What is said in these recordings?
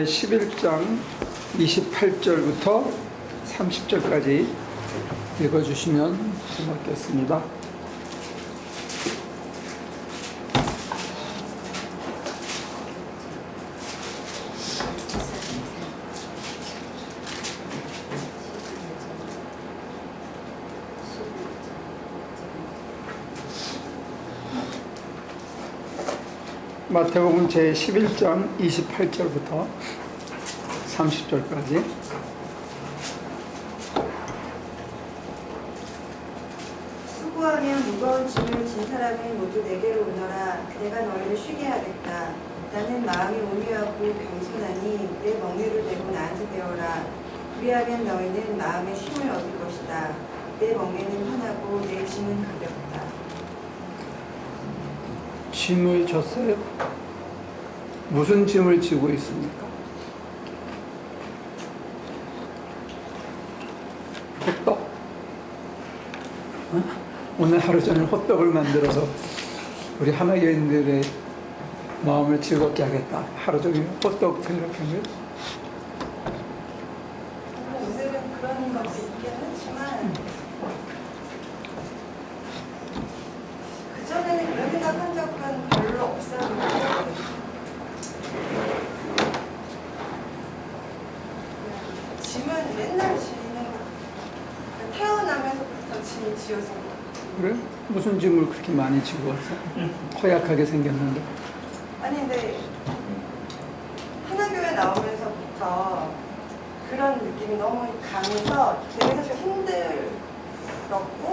11장 28절부터 30절까지 읽어주시면 고맙겠습니다. 마태복음 제11장 28절부터 30절까지. 수고하며 무거운 짐을 진 사람이 모두 내게로 오너라. 내가 너희를 쉬게 하겠다. 나는 마음이 온유하고 겸손하니 내 멍에를 내고 나한테 배워라. 그리하면 너희는 마음의 쉼을 얻을 것이다. 내 멍에는 편하고 내 짐은 가볍다. 짐을 졌어요? 무슨 짐을 지고 있습니까? 호떡? 어? 오늘 하루 종일 호떡을 만들어서 우리 하나교인들의 마음을 즐겁게 하겠다. 하루 종일 호떡 생각하면 오늘은 그런 것이 있긴 하지만 그전에는 그런 생각한 적은 별로 없었는데 짐은 맨날 지는 거. 태어나면서부터 짐이 지어서. 그래? 무슨 짐을 그렇게 많이 지고 왔어? 허약하게 생겼는데. 아니 근데 하나교회 나오면서부터 그런 느낌이 너무 강해서 되게 사실 힘들었고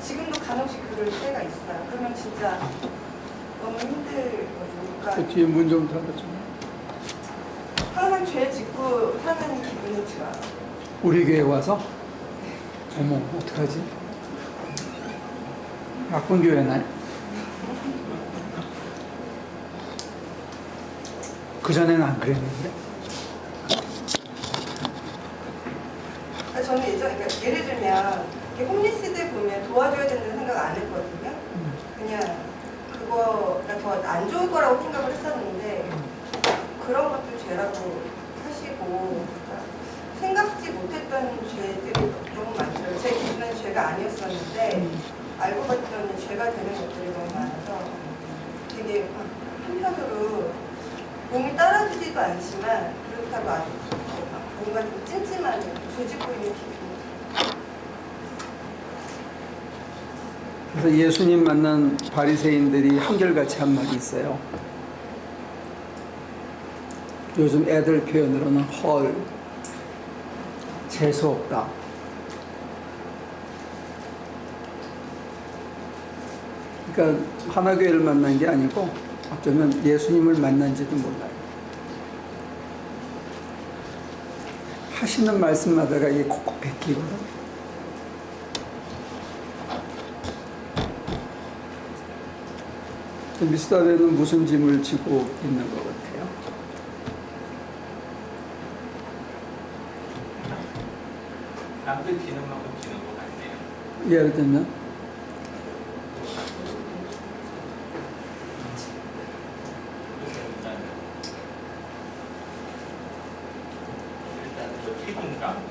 지금도 간혹씩 그럴 때가 있어요. 그러면 진짜 너무 힘들거든요. 그 그러니까 뒤에 문 좀 닫아줘. 항상 죄 짓고 사는 기분이 들어요. 우리 교회 와서? 어머, 어떡하지? 나쁜 교회네. 그전에는 안 그랬는데. 저는 예전에 그러니까 예를 들면 이렇게 홈리스들 보면 도와줘야 된다는 생각 안 했거든요. 그냥 그거가 더 안 좋을 거라고 생각을 했었는데 그런 것도 죄라고 하시고 그러니까 생각지 못했던 죄들이 너무 많더라고요. 제 기준은 죄가 아니었었는데 알고 봤더니 죄가 되는 것들이 너무 많아서 되게 한편으로 몸이 따라주지도 않지만 그렇다고 아주 뭔가 좀 찜찜한 죄짓고 있는 기분. 그래서 예수님 만난 바리새인들이 한결같이 한 말이 있어요. 요즘 애들 표현으로는 헐, 재수 없다. 그러니까 하나교회를 만난 게 아니고 어쩌면 예수님을 만난지도 몰라요. 하시는 말씀마다가 이게 콕콕 베끼거든. 미스터베는 무슨 짐을 지고 있는 것 같아요? 남들 지는 만큼 지는 것 같네요. 예를 들면 일단 그 책임감,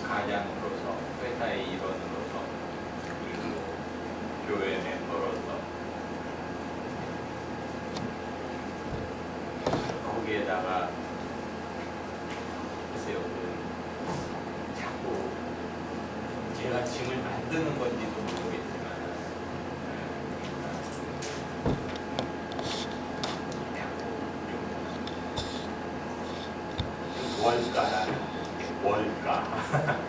가장으로서, 회사의 일원으로서, 그리고 교회 멤버로서 거기에다가 글쎄요, 자꾸 제가 짐을 만드는 건지도 모르겠지만 뭘까라는 뭘까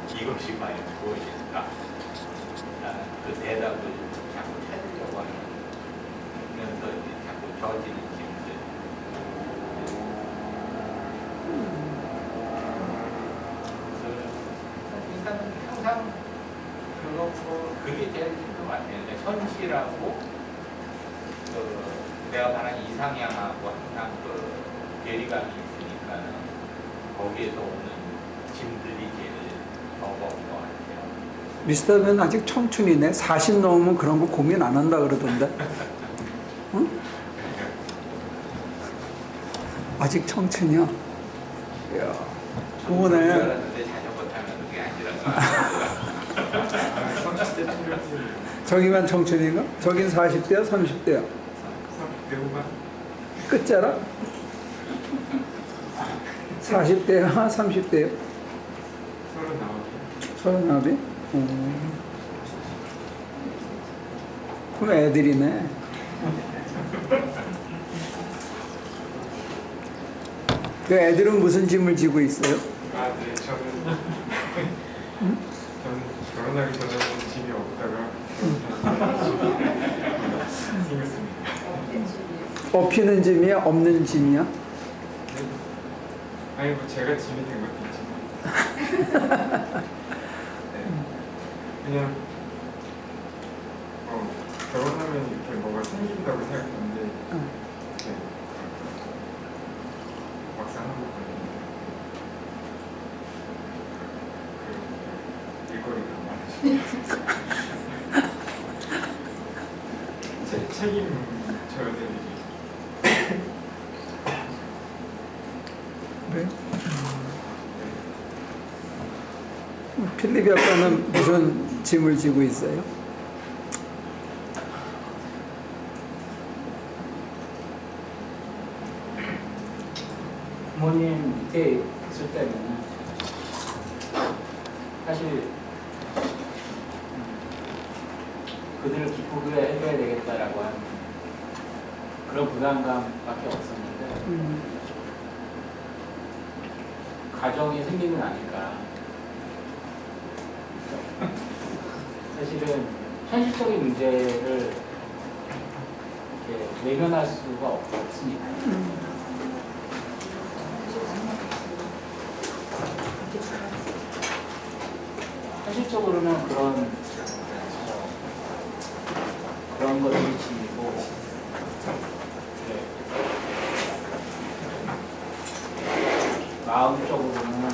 이것이 과연 무엇일까 그 대답을 자꾸 찾으려고 하면서 자꾸 저지는 짐들 일단은 항상 그게 제일 힘든 것 같아요. 현실하고 내가 말한 이상향하고 항상 그 괴리감이 있으니까는 거기에서 오는 짐들이 제일 버거운 것 같아요. 미스터는 아직 청춘이네. 40 넘으면 그런 거 고민 안 한다 그러던데. 응? 아직 청춘이야. 이야, 좋네. 알았는데 자전거 타면 그게 아니라. 30대 필요하지. 저기만 청춘인가? 저긴 40대야, 30대야? 30대 후반? 끝자락? 40대야, 30대야? 39개. 39이? 그럼 애들이네. 그 애들은 무슨 짐을 지고 있어요? 아, 네, 저는 결혼하기 전에는 집이 없다가 생겼습니다. 업히는 짐이야? 없는 짐이야? 아니 뭐 제가 짐이 된 것도 있지만 네. 그냥 결혼하면 이렇게 뭐가 생긴다고 생각했는데 네. 막상 하고 보니 그 일거리가 많으시죠. 책임져야 될 일이 그래? 필립 아빠는 무슨 짐을 지고 있어요? 부모님 밑에 있을 때는 사실 그들을 기쁘게 해줘야 되겠다라고 하는 그런 부담감밖에 없었는데 가정이 생기고 나니까 사실은 현실적인 문제를 이렇게 외면할 수가 없으니까 현실적으로는 그런 것들이 지니고 마음적으로는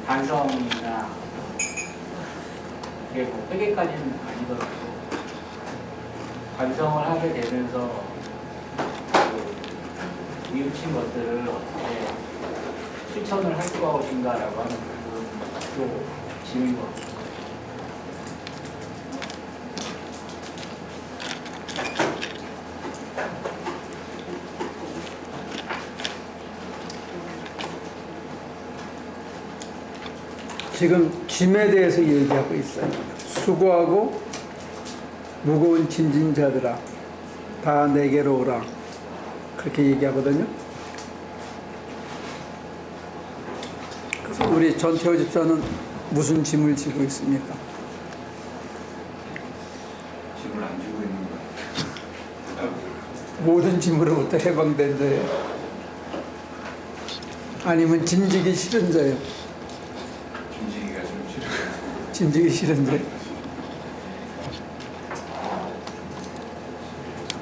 반성이나 이게 뭐 회개까지는 아니더라도 반성을 하게 되면서 그 뉘우친 것들을 어떻게 실천을 할 것인가라고 하는 부분도 짐인 것 같아요. 지금 짐에 대해서 얘기하고 있어요. 수고하고 무거운 짐진 자들아 다 내게로 오라. 그렇게 얘기하거든요. 그래서 우리 전태호 집사는 무슨 짐을 지고 있습니까? 짐을 안 지고 있는 거예요. 모든 짐으로부터 해방된 자예요? 아니면 짐지기 싫은 자예요? 짐지기가 좀 싫어요. 짐지기 싫은 자예요?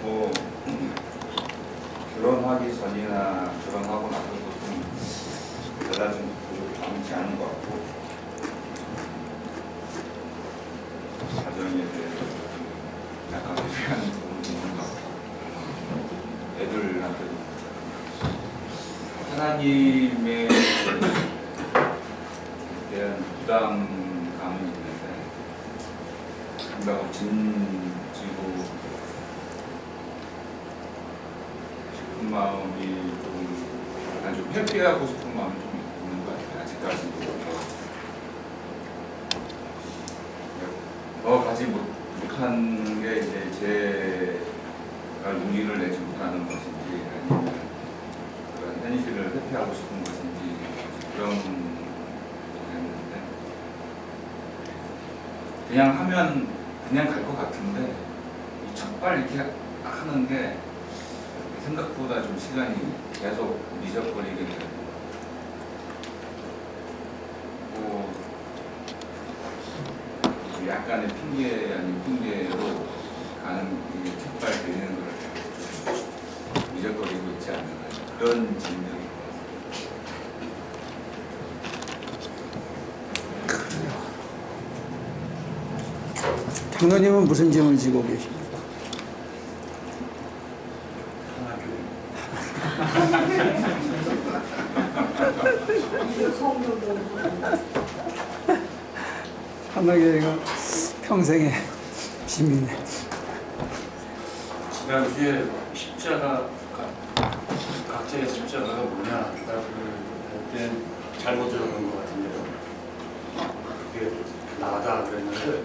뭐 결혼하기 전이나 결혼하고 나서도 좀 그다지 많지 않은 것 같고 가정에 대해서 약간 회피하는 부분이 있는 것 같고 애들한테도 하나님에 대한 부담감이 있는데 생각하고 짐지고 싶은 마음이 좀 회피하고 싶은 마음이 좀 있는 것 같아요. 아직까지도 더 가지 못한 게 이제 제가 용기를 내지 못하는 것인지 아니면 그런 현실을 회피하고 싶은 것인지 그런 모르겠는데 그냥 하면 그냥 갈 것 같은데 이 첫발 이렇게 하는 게 생각보다 좀 시간이 계속 미적거리게 되고 뭐 약간의 핑계 아닌 핑계로 가는 이게 첫발 내리는 걸 미적거리고 있지 않나 그런 짐들인 것 같습니다. 장로님은 무슨 짐을 지고 계십니까? 하나교회가 평생의 짐이네. 지난주에 십자가 각자의 십자가가 뭐냐 그때 잘못 들어본 것 같은데요. 그게 나다 그랬는데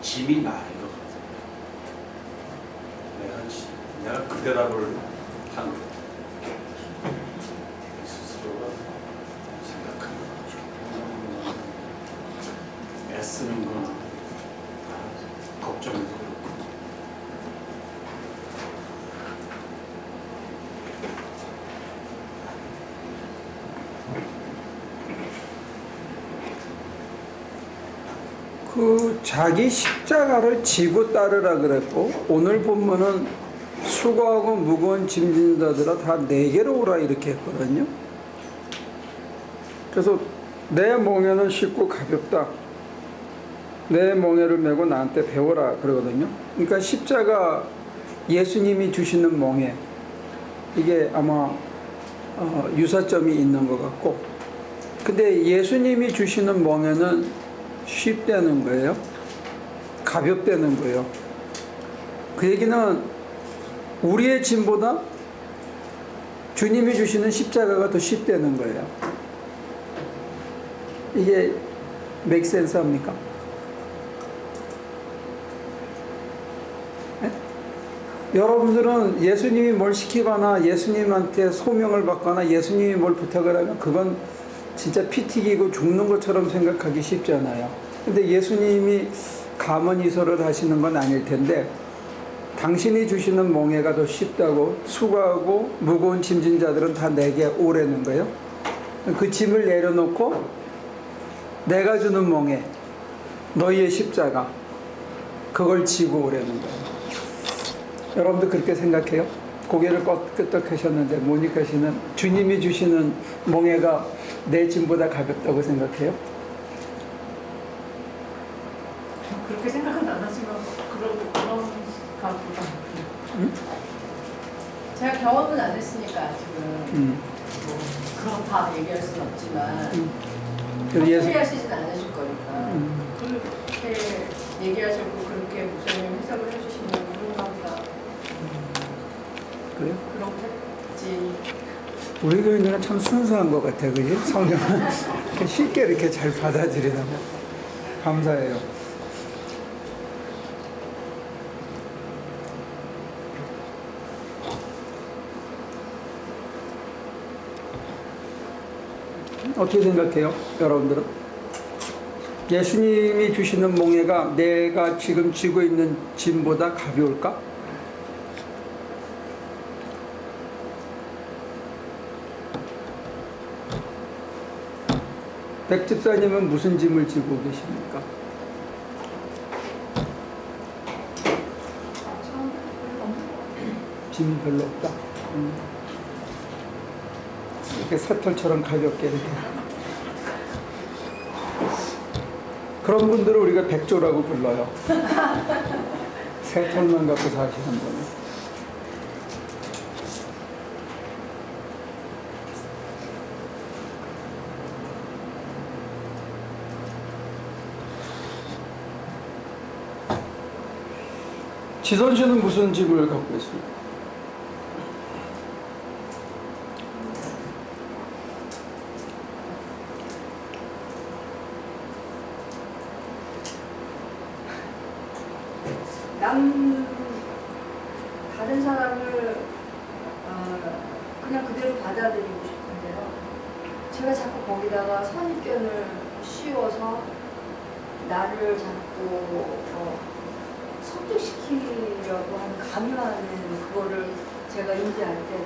짐이 나인 것 같아요. 내가 그 대답을 한 거예요. 스스로가 생각하는 거죠. 애쓰는 건 걱정해서 그렇고. 그 자기 십자가를 지고 따르라 그랬고, 오늘 본문은 수고하고 무거운 짐진 자들아 다 내게로 오라 이렇게 했거든요. 그래서 내 멍에는 쉽고 가볍다, 내 멍에를 메고 나한테 배워라 그러거든요. 그러니까 십자가, 예수님이 주시는 멍에, 이게 아마 유사점이 있는 것 같고, 근데 예수님이 주시는 멍에는 쉽다는 거예요. 가볍다는 거예요. 그 얘기는 우리의 짐보다 주님이 주시는 십자가가 더 쉽다는 거예요. 이게 make sense 합니까? 네? 여러분들은 예수님이 뭘 시키거나 예수님한테 소명을 받거나 예수님이 뭘 부탁을 하면 그건 진짜 피 튀기고 죽는 것처럼 생각하기 쉽잖아요. 근데 예수님이 감언이설을 하시는 건 아닐 텐데, 당신이 주시는 멍에가 더 쉽다고, 수고하고 무거운 짐진 자들은 다 내게 오라는 거예요. 그 짐을 내려놓고 내가 주는 멍에, 너희의 십자가, 그걸 지고 오라는 거예요. 여러분도 그렇게 생각해요? 고개를 끄덕 하셨는데 모니카 씨는 주님이 주시는 멍에가 내 짐보다 가볍다고 생각해요? 그렇게 생각은 안 하지만 그런 각보다. 응? 제가 경험은 안 했으니까 지금 뭐 그런 다 얘기할 수는 없지만 그래서 하시진 않으실 거니까 그렇게 얘기하시고 그렇게 목사님 해석을 해주시면 그런가 보다. 그래요? 그렇겠지. 우리 교인들은 참 순수한 것 같아, 그지? 성경은 이렇게 쉽게 이렇게 잘 받아들이다가 감사해요. 어떻게 생각해요, 여러분들은? 예수님이 주시는 멍에가 내가 지금 쥐고 있는 짐보다 가벼울까? 백 집사님은 무슨 짐을 지고 계십니까? 짐이 별로 없다. 이렇게 새털처럼 가볍게 이렇게. 그런 분들을 우리가 백조라고 불러요. 새털만 갖고 사시는 분은. 지선 씨는 무슨 짐을 갖고 있습니까? 다른 사람을 그냥 그대로 받아들이고 싶은데요. 제가 자꾸 거기다가 선입견을 씌워서 나를 자꾸 설득시키려고 하는 강요하는 그거를 제가 인지할 때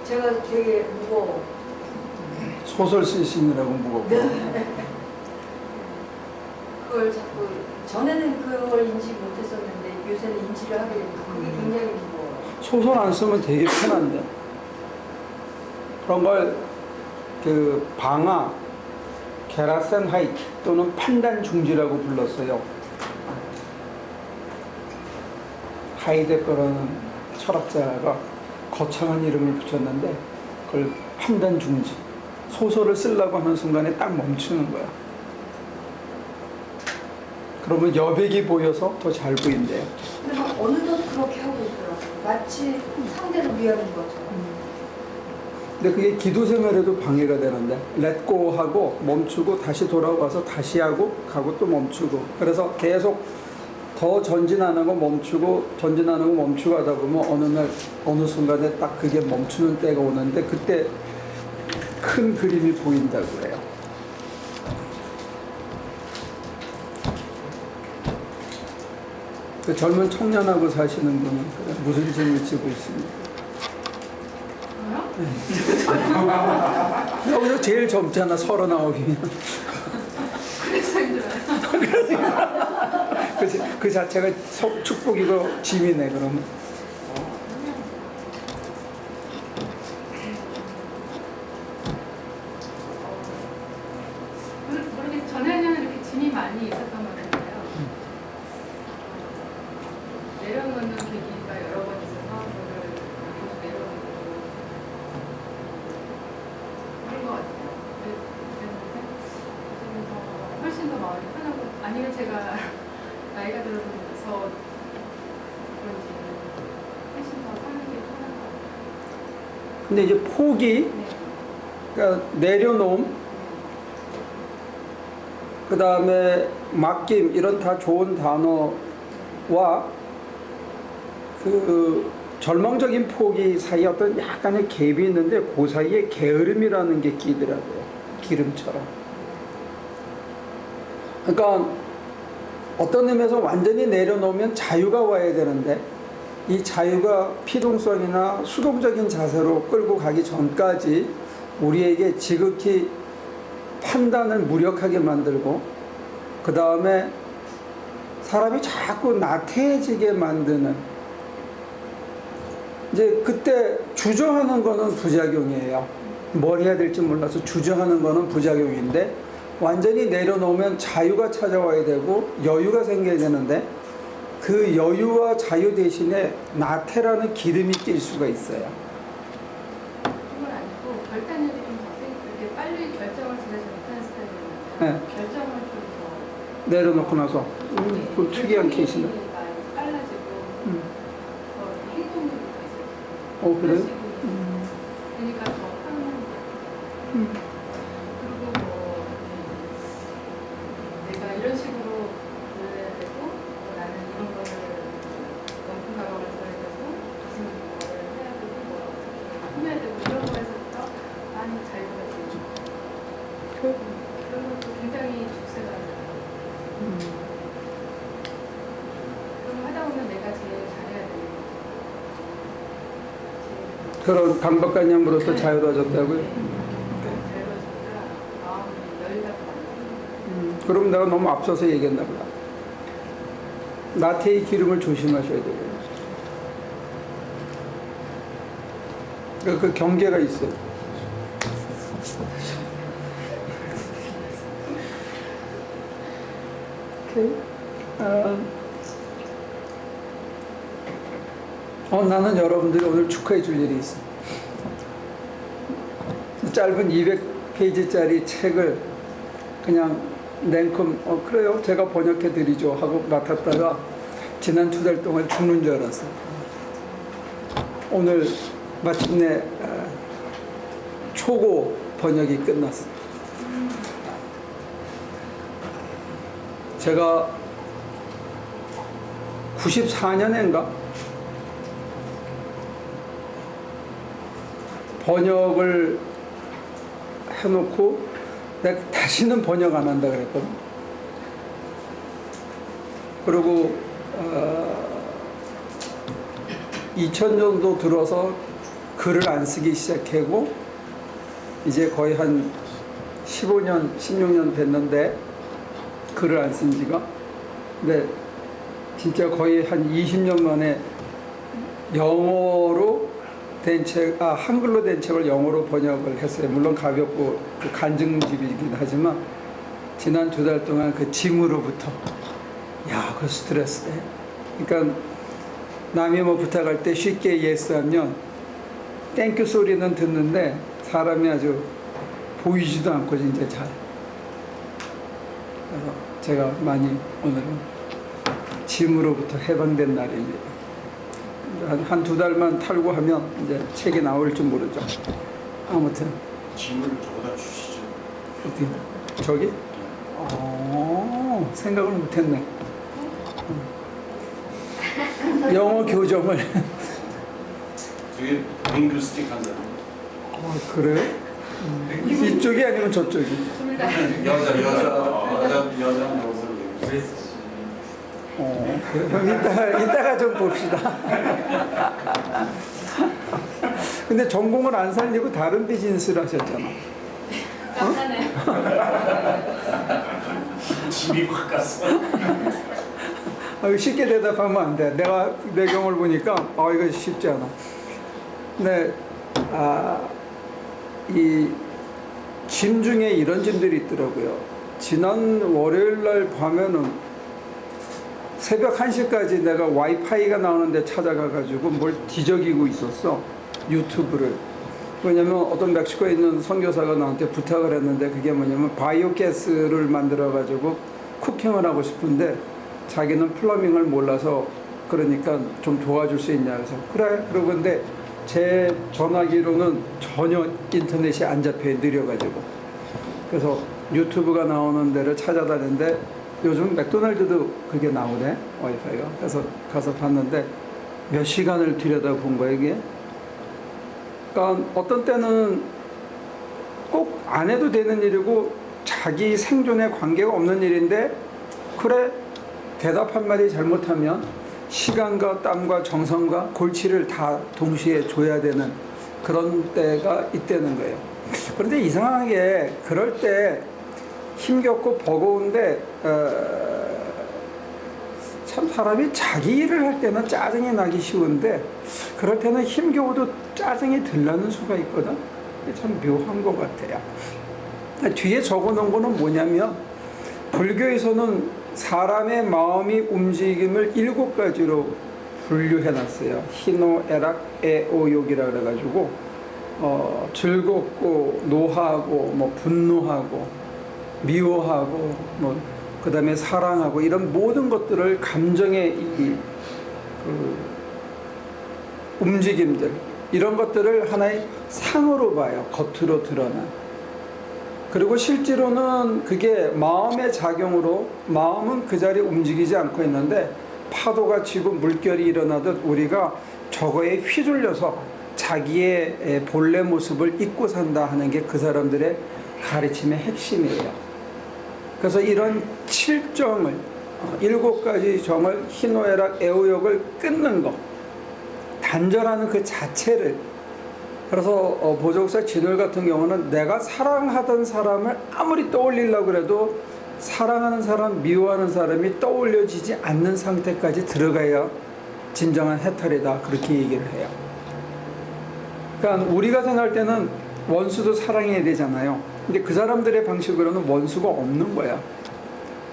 제가 되게 무거워. 소설 쓰시느라고 무겁고. 네. 그걸 자꾸 전에는 그걸 인지 못했었는데 요새는 인지를 하게 되니까 그게 굉장히 무거워요. 소설 안 쓰면 되게 편한데. 그런 걸 그 방아, 게라센 하이트 또는 판단 중지라고 불렀어요. 하이데거라는 철학자가 거창한 이름을 붙였는데 그걸 판단 중지. 소설을 쓰려고 하는 순간에 딱 멈추는 거야. 그러면 여백이 보여서 더 잘 보인대요. 근데 막 어느덧 그렇게 하고 있더라고요. 마치 상대를 위하는 것처럼. 근데 그게 기도 생활에도 방해가 되는데 렛고 하고 멈추고 다시 돌아와서 다시 하고 가고 또 멈추고 그래서 계속 더 전진 안 하고 멈추고 전진 안 하고 멈추고 하다 보면 어느 날 어느 순간에 딱 그게 멈추는 때가 오는데 그때 큰 그림이 보인다고 그래요. 그 젊은 청년하고 사시는 분은 그래, 무슨 짐을 지고 있습니까? 여기서 제일 젊잖아, 39이면. 그래서 힘들어요. 그 자체가 축복이고 짐이네, 그러면. 모르겠어요. 전에는 이렇게 짐이 많이 있었던 것 같아요. 내려놓는 계기가 여러 번 있어서 그거를 계속 내려놓고 그런 것 같아요. 그랬는데 지금 더 훨씬 더 마음이 편하고 아니면 제가 나이가 들어서 그런지 훨씬 더 사는 게 편한 것 같아요. 근데 이제 포기, 네. 그러니까 내려놓음, 그 다음에 맡김, 이런 다 좋은 단어와 그 절망적인 포기 사이에 어떤 약간의 갭이 있는데 그 사이에 게으름이라는 게 끼더라고요. 기름처럼. 그러니까 어떤 의미에서 완전히 내려놓으면 자유가 와야 되는데 이 자유가 피동성이나 수동적인 자세로 끌고 가기 전까지 우리에게 지극히 판단을 무력하게 만들고 그 다음에 사람이 자꾸 나태해지게 만드는 이제 그때 주저하는 거는 부작용이에요. 뭘 해야 될지 몰라서 주저하는 거는 부작용인데 완전히 내려놓으면 자유가 찾아와야 되고 여유가 생겨야 되는데 그 여유와 자유 대신에 나태라는 기름이 낄 수가 있어요. 그건 아니고 결단력이 좀 더 이렇게 빨리 결정을 제가 못하는 스타일이에요. 네. 결정을 좀 더 내려놓고 나서 그 특이한 케이스네. 빨라지고 더 행동력이 더 있어요. 그래요? 그러니까 더 편한 그리고 뭐 내가 이런 식으로 보여야 되고 나는 이런 거를 원품 가방을 들어야 되고 무슨 거를 해야 되고 뭐 꾸며야 되고 이런 거에서부터 많이 자유가 되죠. 그런 것도 굉장히 죽세가 그럼 하다 보면 내가 제일 잘해야 되는 그런 강박관념으로부터 자유로워졌다고요? 자유로워지니까 마음이 여유가 더 많아요. 그럼 내가 너무 앞서서 얘기했나 보다. 나태의 기름을 조심하셔야 되고요. 그 경계가 있어요. 나는 여러분들이 오늘 축하해 줄 일이 있어. 짧은 200페이지짜리 책을 그냥 냉큼 그래요 제가 번역해 드리죠 하고 맡았다가 지난 2달 동안 죽는 줄 알았어. 오늘 마침내 초고 번역이 끝났어. 제가 94년인가 번역을 해놓고 내가 다시는 번역 안 한다 그랬거든. 그리고 2000년도 들어서 글을 안 쓰기 시작하고 이제 거의 한 15년, 16년 됐는데 글을 안 쓴 지가. 근데 진짜 거의 한 20년 만에 영어로 된 책, 한글로 된 책을 영어로 번역을 했어요. 물론 가볍고 그 간증집이긴 하지만 지난 2달 동안 그 짐으로부터 야, 그 스트레스네. 그러니까 남이 뭐 부탁할 때 쉽게 예스하면 땡큐 소리는 듣는데 사람이 아주 보이지도 않고 이제 잘. 그래서 제가 많이 오늘은 짐으로부터 해방된 날입니다. 한 두 달만 탈고 하면 이제 책이 나올지 모르죠. 아무튼 짐을 저보다 주시죠. 어디 저기? 생각을 못했네. 영어 교정을. 되게 링구스틱한 사람. 그래? 이쪽이 아니면 저쪽이? 여자 그래. 그럼 이따가 좀 봅시다. 근데 전공을 안 살리고 다른 비즈니스를 하셨잖아. 깜짝네. 집이 확 갔어. 쉽게 대답하면 안 돼. 내가 내경을 보니까 이거 쉽지 않아. 근데 이 짐 중에 이런 짐들이 있더라고요. 지난 월요일 날 밤에는 새벽 1시까지 내가 와이파이가 나오는데 찾아가가지고 뭘 뒤적이고 있었어. 유튜브를. 왜냐면 어떤 멕시코에 있는 선교사가 나한테 부탁을 했는데 그게 뭐냐면 바이오가스를 만들어가지고 쿠킹을 하고 싶은데 자기는 플러밍을 몰라서 그러니까 좀 도와줄 수 있냐 그래서 그래 그러고 근데 제 전화기로는 전혀 인터넷이 안 잡혀요. 느려가지고 그래서 유튜브가 나오는 데를 찾아다녔는데 요즘 맥도날드도 그게 나오네 와이파이가. 그래서 가서 봤는데 몇 시간을 들여다본 거예요 이게. 그러니까 어떤 때는 꼭 안 해도 되는 일이고 자기 생존에 관계가 없는 일인데 그래 대답 한마디 잘못하면 시간과 땀과 정성과 골치를 다 동시에 줘야 되는 그런 때가 있다는 거예요. 그런데 이상하게 그럴 때 힘겹고 버거운데 참 사람이 자기 일을 할 때는 짜증이 나기 쉬운데 그럴 때는 힘겨워도 짜증이 들라는 수가 있거든. 참 묘한 것 같아요. 뒤에 적어놓은 거는 뭐냐면 불교에서는 사람의 마음이 움직임을 7가지로 분류해놨어요. 희노애락 애오욕이라 그래가지고 즐겁고 노하고 뭐 분노하고 미워하고 뭐 그다음에 사랑하고 이런 모든 것들을 감정의 움직임들 이런 것들을 하나의 상으로 봐요. 겉으로 드러난. 그리고 실제로는 그게 마음의 작용으로 마음은 그 자리에 움직이지 않고 있는데 파도가 치고 물결이 일어나듯 우리가 저거에 휘둘려서 자기의 본래 모습을 잊고 산다 하는 게 그 사람들의 가르침의 핵심이에요. 그래서 이런 7정을 7가지 정을 희노애락 애오욕을 끊는 것 단절하는 그 자체를 그래서 보족사 진월 같은 경우는 내가 사랑하던 사람을 아무리 떠올리려고 해도 사랑하는 사람, 미워하는 사람이 떠올려지지 않는 상태까지 들어가야 진정한 해탈이다 그렇게 얘기를 해요. 그러니까 우리가 생각할 때는 원수도 사랑해야 되잖아요. 근데 그 사람들의 방식으로는 원수가 없는 거야.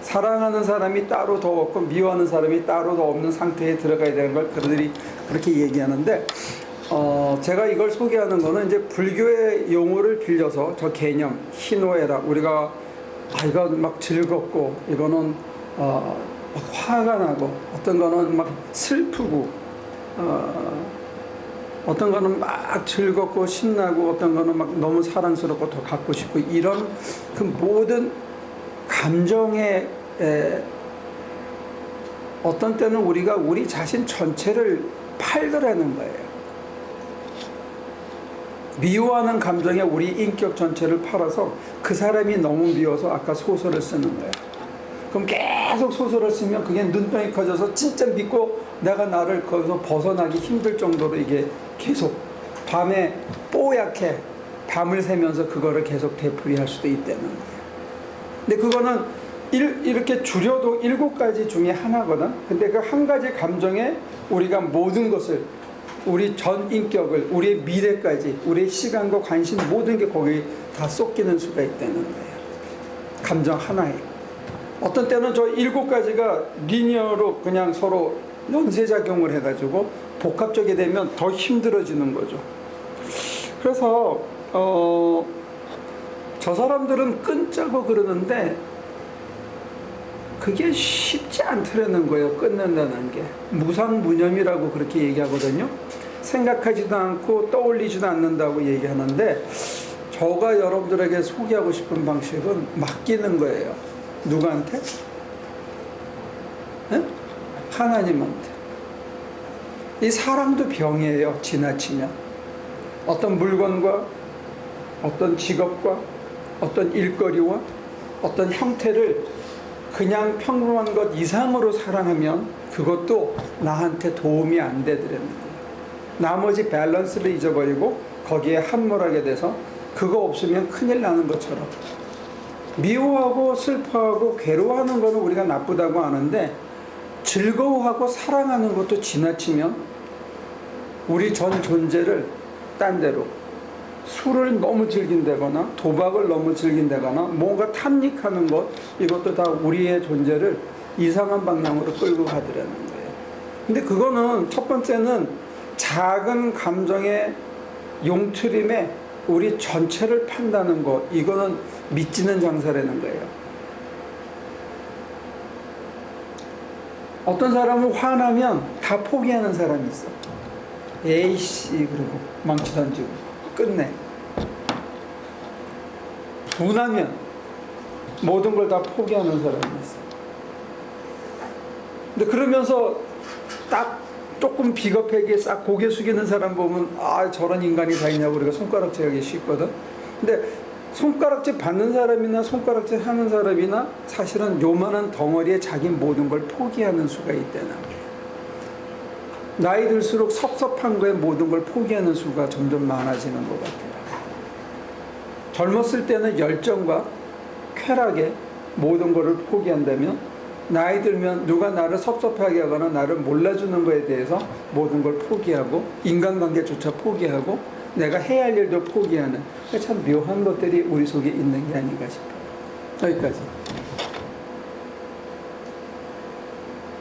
사랑하는 사람이 따로 더 없고 미워하는 사람이 따로 더 없는 상태에 들어가야 되는 걸 그들이 그렇게 얘기하는데 제가 이걸 소개하는 거는 이제 불교의 용어를 빌려서 저 개념 희노애락 우리가 이건 막 즐겁고 이거는 막 화가 나고 어떤 거는 막 슬프고 어떤 거는 막 즐겁고 신나고 어떤 거는 막 너무 사랑스럽고 더 갖고 싶고 이런 그 모든 감정의 어떤 때는 우리가 우리 자신 전체를 팔더라는 거예요. 미워하는 감정에 우리 인격 전체를 팔아서 그 사람이 너무 미워서 아까 소설을 쓰는 거예요. 그럼 계속 소설을 쓰면 그게 눈덩이 커져서 진짜 믿고 내가 나를 거기서 벗어나기 힘들 정도로 이게 계속 밤에 뽀얗게 밤을 새면서 그거를 계속 되풀이할 수도 있다는 거예요. 근데 그거는 이렇게 줄여도 7가지 중에 하나거든. 근데 그 한 가지 감정에 우리가 모든 것을 우리 전 인격을 우리의 미래까지 우리의 시간과 관심 모든 게 거기 다 쏟기는 수가 있다는 거예요. 감정 하나에. 어떤 때는 저 7가지가 리니어로 그냥 서로 연쇄작용을 해가지고 복합적이 되면 더 힘들어지는 거죠. 그래서 저 사람들은 끊자고 그러는데 그게 쉽지 않더라는 거예요. 끊는다는 게. 무상무념이라고 그렇게 얘기하거든요. 생각하지도 않고 떠올리지도 않는다고 얘기하는데, 저가 여러분들에게 소개하고 싶은 방식은 맡기는 거예요. 누구한테? 네? 하나님한테. 이 사랑도 병이에요. 지나치면. 어떤 물건과 어떤 직업과 어떤 일거리와 어떤 형태를 그냥 평범한 것 이상으로 사랑하면 그것도 나한테 도움이 안 되더라는 거예요. 나머지 밸런스를 잊어버리고 거기에 함몰하게 돼서 그거 없으면 큰일 나는 것처럼. 미워하고 슬퍼하고 괴로워하는 거는 우리가 나쁘다고 하는데, 즐거워하고 사랑하는 것도 지나치면 우리 전 존재를 딴 데로, 술을 너무 즐긴다거나 도박을 너무 즐긴다거나 뭔가 탐닉하는 것, 이것도 다 우리의 존재를 이상한 방향으로 끌고 가더라는 거예요. 근데 그거는 첫 번째는 작은 감정의 용트림에 우리 전체를 판다는 것, 이거는 믿지는 장사라는 거예요. 어떤 사람은 화나면 다 포기하는 사람이 있어. 에이씨 그러고 망치 던지고 끝내. 분하면 모든 걸 다 포기하는 사람이 있어. 근데 그러면서 딱 조금 비겁하게 싹 고개 숙이는 사람 보면, 아, 저런 인간이 다 있냐고 우리가 손가락질 하기 쉽거든. 근데 손가락질 받는 사람이나 손가락질 하는 사람이나 사실은 요만한 덩어리에 자기 모든 걸 포기하는 수가 있다는 거예요. 나이 들수록 섭섭한 거에 모든 걸 포기하는 수가 점점 많아지는 것 같아요. 젊었을 때는 열정과 쾌락에 모든 것을 포기한다면, 나이 들면 누가 나를 섭섭하게 하거나 나를 몰라주는 거에 대해서 모든 걸 포기하고, 인간관계조차 포기하고, 내가 해야 할 일도 포기하는, 참 묘한 것들이 우리 속에 있는 게 아닌가 싶어요. 여기까지.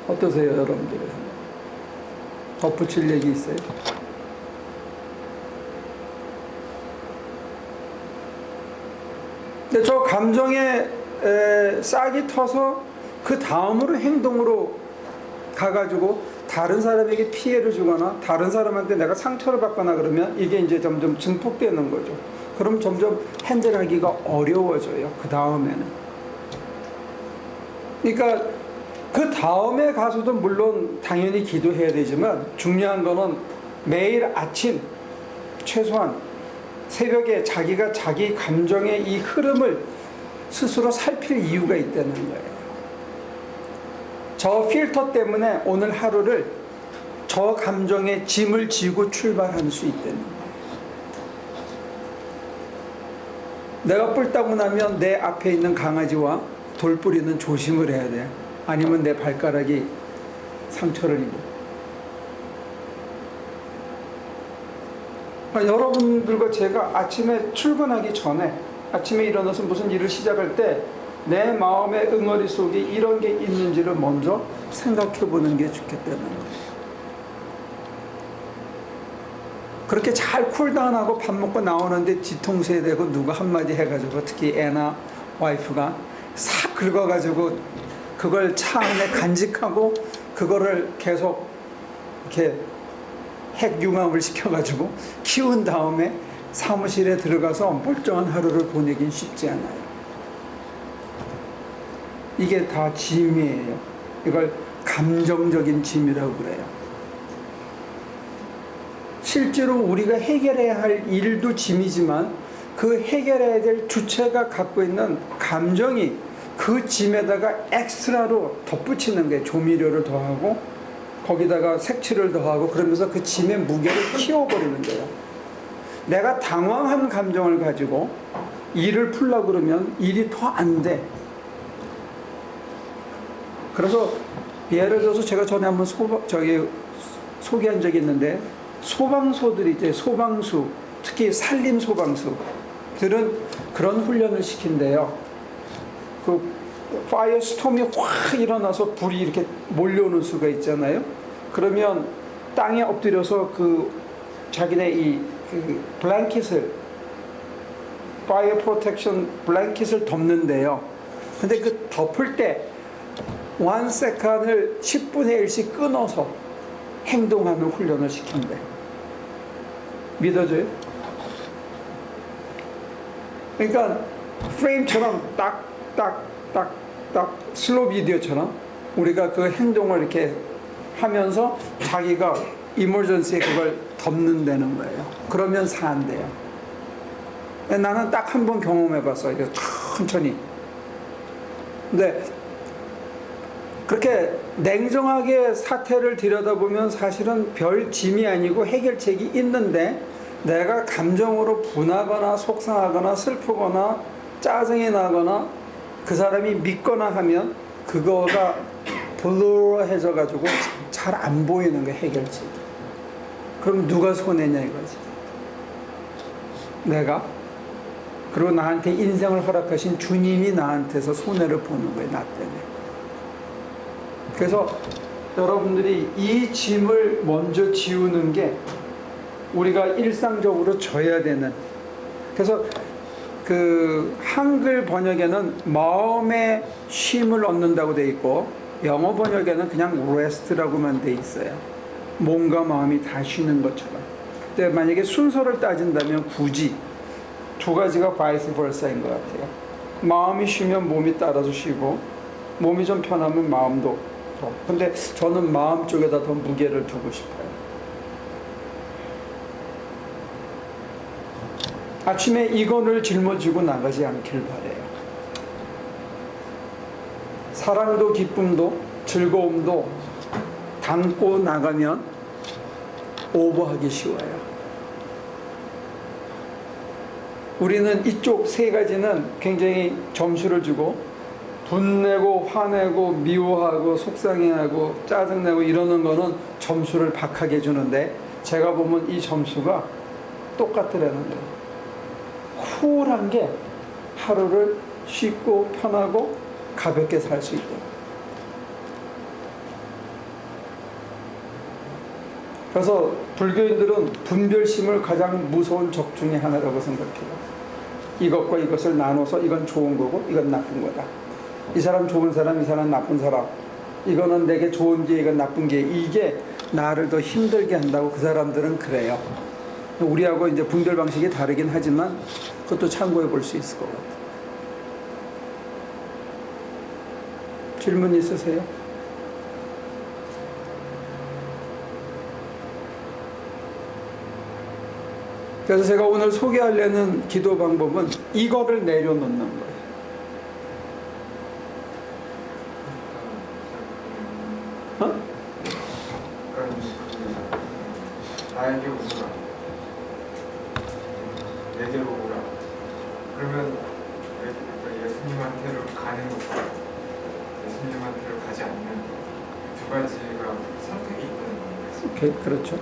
어떠세요, 여러분들은? 덧붙일 얘기 있어요? 근데 저 감정에 싹이 터서 그 다음으로 행동으로 가가지고 다른 사람에게 피해를 주거나 다른 사람한테 내가 상처를 받거나 그러면 이게 이제 점점 증폭되는 거죠. 그럼 점점 핸들하기가 어려워져요. 그 다음에는. 그러니까 그 다음에 가서도 물론 당연히 기도해야 되지만, 중요한 거는 매일 아침 최소한 새벽에 자기가 자기 감정의 이 흐름을 스스로 살필 이유가 있다는 거예요. 저 필터 때문에 오늘 하루를 저 감정의 짐을 지고 출발할 수 있다는 거예요. 내가 뿔따고 나면 내 앞에 있는 강아지와 돌뿌리는 조심을 해야 돼. 아니면 내 발가락이 상처를 입어. 그러니까 여러분들과 제가 아침에 출근하기 전에, 아침에 일어나서 무슨 일을 시작할 때 내 마음의 응어리 속에 이런 게 있는지를 먼저 생각해 보는 게 좋겠다는 거예요. 그렇게 잘 쿨다운하고 밥 먹고 나오는데 뒤통수에 대고 누가 한마디 해가지고, 특히 애나 와이프가 싹 긁어가지고 그걸 차 안에 간직하고 그거를 계속 이렇게 핵융합을 시켜가지고 키운 다음에 사무실에 들어가서 멀쩡한 하루를 보내긴 쉽지 않아요. 이게 다 짐이에요. 이걸 감정적인 짐이라고 그래요. 실제로 우리가 해결해야 할 일도 짐이지만, 그 해결해야 될 주체가 갖고 있는 감정이 그 짐에다가 엑스트라로 덧붙이는 게, 조미료를 더하고 거기다가 색칠을 더하고, 그러면서 그 짐의 무게를 키워버리는 거예요. 내가 당황한 감정을 가지고 일을 풀려고 그러면 일이 더 안 돼. 그래서 예를 들어서 제가 전에 한번 소개한 적이 있는데, 소방소들이 이제 소방수, 특히 산림 소방수들은 그런 훈련을 시킨대요. 그 파이어 스톰이 확 일어나서 불이 이렇게 몰려오는 수가 있잖아요. 그러면 땅에 엎드려서 그 자기네 그 블랭킷을 파이어 프로텍션 블랭킷을 덮는데요. 근데 그 덮을 때 1세컨을 10분의 1씩 끊어서 행동하는 훈련을 시킨대. 믿어져요? 그러니까 프레임처럼 딱 슬로우 비디오처럼 우리가 그 행동을 이렇게 하면서 자기가 이머전시에 그걸 덮는다는 거예요. 그러면 산대요. 나는 딱 한 번 경험해봤어요. 이게 천천히. 근데 그렇게 냉정하게 사태를 들여다보면 사실은 별 짐이 아니고 해결책이 있는데 내가 감정으로 분하거나 속상하거나 슬프거나 짜증이 나거나 그 사람이 믿거나 하면 그거가 블루해져 가지고 잘 안 보이는 게 해결책이. 그럼 누가 손해냐 이거지. 내가. 그리고 나한테 인생을 허락하신 주님이 나한테서 손해를 보는 거예요. 나 때문에. 그래서 여러분들이 이 짐을 먼저 지우는 게 우리가 일상적으로 져야 되는. 그래서 그 한글 번역에는 마음의 쉼을 얻는다고 돼 있고 영어 번역에는 그냥 rest라고만 돼 있어요. 몸과 마음이 다 쉬는 것처럼. 근데 만약에 순서를 따진다면 굳이 두 가지가 vice versa인 것 같아요. 마음이 쉬면 몸이 따라서 쉬고 몸이 좀 편하면 마음도 더. 근데 저는 마음 쪽에다 더 무게를 두고 싶어요. 아침에 이건을 짊어지고 나가지 않길 바래요. 사랑도 기쁨도 즐거움도 담고 나가면 오버하기 쉬워요. 우리는 이쪽 세 가지는 굉장히 점수를 주고 분내고 화내고 미워하고 속상해하고 짜증내고 이러는 거는 점수를 박하게 주는데 제가 보면 이 점수가 똑같으라는 거예요. 쿨한 게 하루를 쉽고 편하고 가볍게 살 수 있고. 그래서 불교인들은 분별심을 가장 무서운 적 중에 하나라고 생각해요. 이것과 이것을 나눠서 이건 좋은 거고 이건 나쁜 거다. 이 사람 좋은 사람, 이 사람 나쁜 사람. 이거는 내게 좋은 게 이건 나쁜 게 이게 나를 더 힘들게 한다고 그 사람들은 그래요. 우리하고 이제 분별 방식이 다르긴 하지만 그것도 참고해 볼 수 있을 것 같아요. 질문 있으세요? 그래서 제가 오늘 소개하려는 기도 방법은 이거를 내려놓는 거예요. 어? 나에게 오라. 내게로 오라. 그러면 예수님한테로 가는 것과 예수님한테로 가지 않는 두 가지가 선택이 있다는 거예요. 오케이, 그렇죠.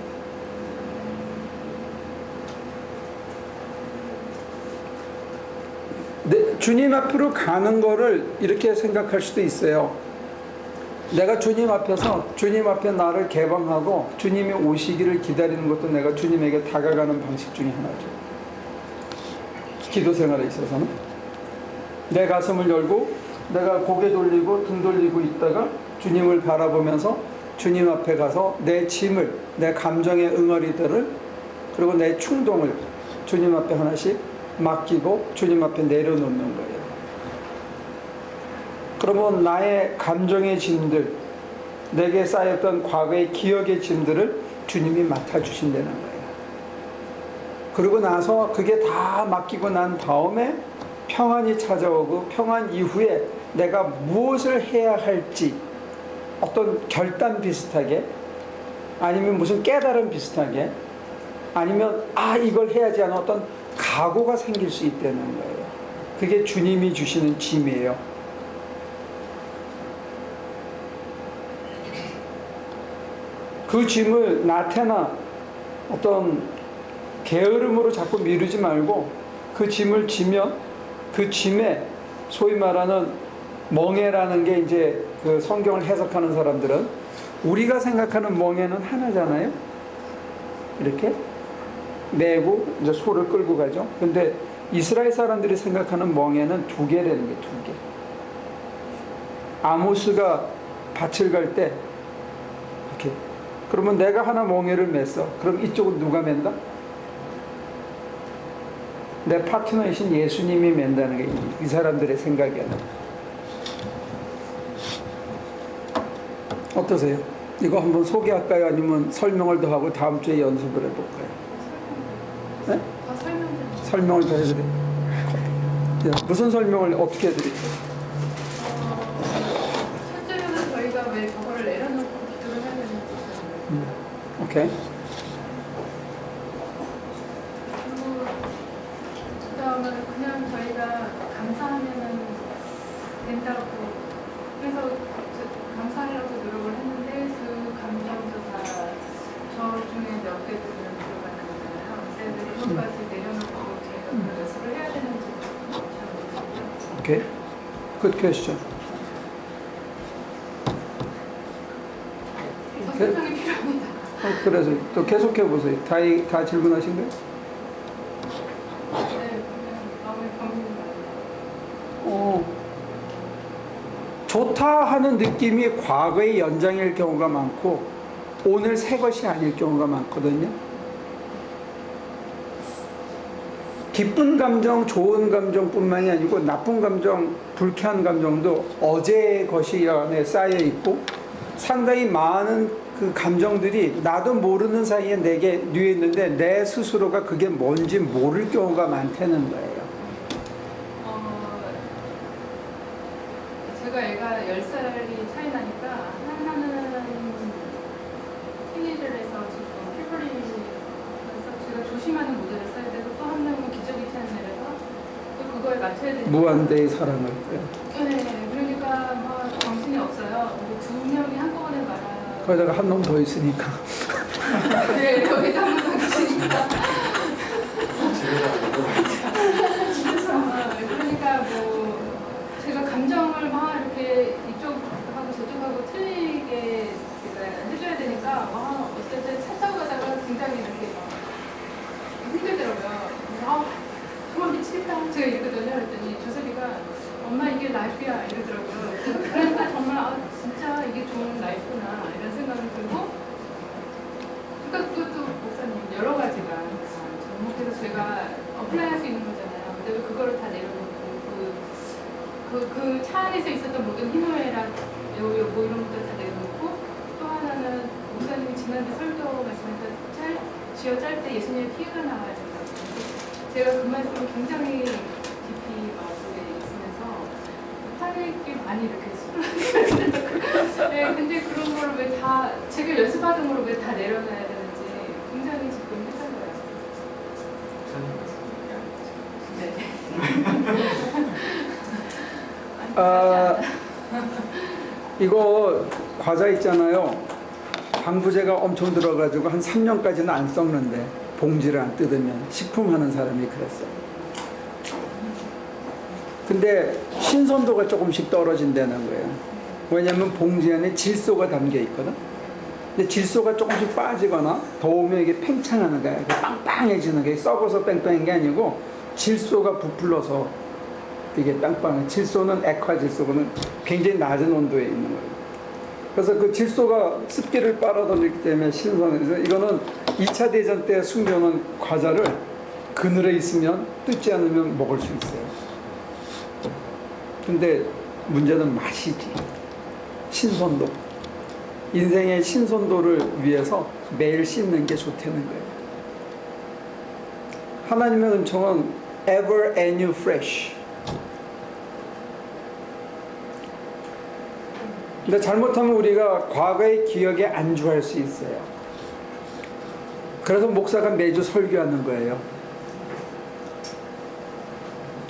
네, 주님 앞으로 가는 거를 이렇게 생각할 수도 있어요. 내가 주님 앞에서 주님 앞에 나를 개방하고 주님이 오시기를 기다리는 것도 내가 주님에게 다가가는 방식 중에 하나죠. 기도 생활에 있어서는 내 가슴을 열고 내가 고개 돌리고 등 돌리고 있다가 주님을 바라보면서 주님 앞에 가서 내 짐을, 내 감정의 응어리들을 그리고 내 충동을 주님 앞에 하나씩 맡기고 주님 앞에 내려놓는 거예요. 그러면 나의 감정의 짐들, 내게 쌓였던 과거의 기억의 짐들을 주님이 맡아주신다는 거예요. 그러고 나서 그게 다 맡기고 난 다음에 평안이 찾아오고 평안 이후에 내가 무엇을 해야 할지 어떤 결단 비슷하게 아니면 무슨 깨달음 비슷하게 아니면 이걸 해야지 하는 어떤 각오가 생길 수 있다는 거예요. 그게 주님이 주시는 짐이에요. 그 짐을 나태나 어떤 게으름으로 자꾸 미루지 말고 그 짐을 지면 그 짐에 소위 말하는 멍해라는 게 이제 그 성경을 해석하는 사람들은 우리가 생각하는 멍에는 하나잖아요. 이렇게 메고 이제 소를 끌고 가죠. 근데 이스라엘 사람들이 생각하는 멍에는 두 개라는 게 두 개. 아모스가 밭을 갈 때 이렇게 그러면 내가 하나 멍에를 맸어. 그럼 이쪽은 누가 맨다? 내 파트너이신 예수님이 맨다는 게 이 사람들의 생각이야. 어떠세요? 이거 한번 소개할까요? 아니면 설명을 더 하고 다음 주에 연습을 해볼까요? 네? 더 설명드릴게요. 설명을 더 해드릴게요. 무슨 설명을 어떻게 해드릴까요? 첫째로는 저희가 왜 저거를 내려놓고 기도를 해야 되는지. 오케이. 그리고 그다음에 그냥 저희가 감사하면은 된다고. 그래서 감사하려고 노력을 했는데 그 감정도 다 저 중에 몇 개들은 들어가는 거잖아요. 근데 그것까지 내려놓고 저희가 그 연습을 해야 되는지 잘 모르겠어요. 오케이. Good question. 더 설명이 필요합니다. 그래서 또 계속해 보세요. 다 질문하신 거예요? 네, 그냥 마음에 병이 나요. 좋다 하는 느낌이 과거의 연장일 경우가 많고 오늘 새 것이 아닐 경우가 많거든요. 기쁜 감정, 좋은 감정뿐만이 아니고 나쁜 감정, 불쾌한 감정도 어제의 것이 안에 쌓여 있고 상당히 많은 그 감정들이 나도 모르는 사이에 내게 뉘어 있는데 내 스스로가 그게 뭔지 모를 경우가 많다는 거예요. 제가 애가 10살이 차이 나니까 하나는 티니저에서 지금 피부리에서 제가 조심하는 모델을 써야 되고 또 한 명은 기저귀 차는 애라서 또 그거에 맞춰야 되니까 무한대의 사랑을. 네, 그러니까 막 정신이 없어요. 두 명이 한꺼번에 말아. 거기다가 한 놈 더 있으니까. 네, 거기다 한 명 더 계시니까. 그러니까 뭐 제가 감정을 막 이렇게 이쪽하고 저쪽하고 틀리게 해줘야 되니까 어떨 때 차 타고 가다가 굉장히 이렇게 막 힘들더라고요. 정말 미치겠다. 제가 이러거든요. 그랬더니 조셉이가 엄마 이게 라이프야 이러더라고요. 그러니까 정말 진짜 이게 좋은 라이프구나 이런 생각이 들고 그러니까 그것도 목사님 여러 가지가 접목해서 제가 어플라이할 수 있는 거잖아요. 근데 왜 그거를 다 내려놓고 그 차 안에서 있었던 모든 희노애락 뭐 이런 것들 다 내려놓고 또 하나는 목사님이 지난주 설교 말씀에서 쥐어 짤 때 예수님의 피가 나와야 된다고. 제가 그 말씀을 굉장히 깊이 마음속에 있으면서 하나님께 많이 이렇게 수긍하게 네, 근데 그런 걸 왜 다 제가 연습하던 걸 왜 다 내려놔야 되는지 굉장히 지금 헷갈려요. 이거 과자 있잖아요. 방부제가 엄청 들어가지고 한 3년까지는 안 썩는데 봉지를 안 뜯으면 식품하는 사람이 그랬어요. 근데 신선도가 조금씩 떨어진다는 거예요. 왜냐하면 봉지 안에 질소가 담겨 있거든. 근데 질소가 조금씩 빠지거나 더우면 이게 팽창하는 거야. 빵빵해지는 게 썩어서 뺑뺑한 게 아니고 질소가 부풀러서 이게 빵빵해. 질소는 액화질소는 굉장히 낮은 온도에 있는 거예요. 그래서 그 질소가 습기를 빨아들이기 때문에 신선해서 이거는 2차 대전 때 숨겨놓은 과자를 그늘에 있으면 뜯지 않으면 먹을 수 있어요. 근데 문제는 맛이지. 신선도. 인생의 신선도를 위해서 매일 씹는 게 좋다는 거예요. 하나님의 은총은 ever anew fresh. 근데 잘못하면 우리가 과거의 기억에 안주할 수 있어요. 그래서 목사가 매주 설교하는 거예요.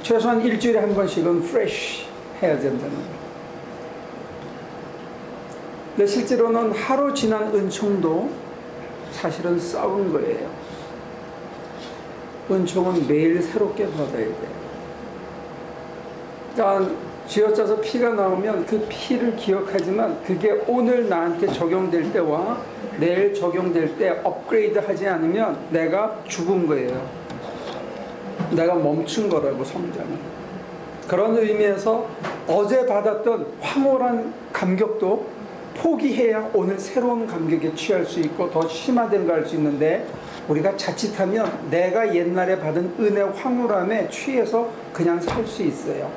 최소한 일주일에 한 번씩은 fresh 해야 된다는 거예요. 근데 실제로는 하루 지난 은총도 사실은 썩은 거예요. 은총은 매일 새롭게 받아야 돼요. 그러니까 쥐어짜서 피가 나오면 그 피를 기억하지만 그게 오늘 나한테 적용될 때와 내일 적용될 때 업그레이드 하지 않으면 내가 죽은 거예요. 내가 멈춘 거라고, 성장은. 그런 의미에서 어제 받았던 황홀한 감격도 포기해야 오늘 새로운 감격에 취할 수 있고 더 심화된 걸 할 수 있는데, 우리가 자칫하면 내가 옛날에 받은 은혜 황홀함에 취해서 그냥 살 수 있어요.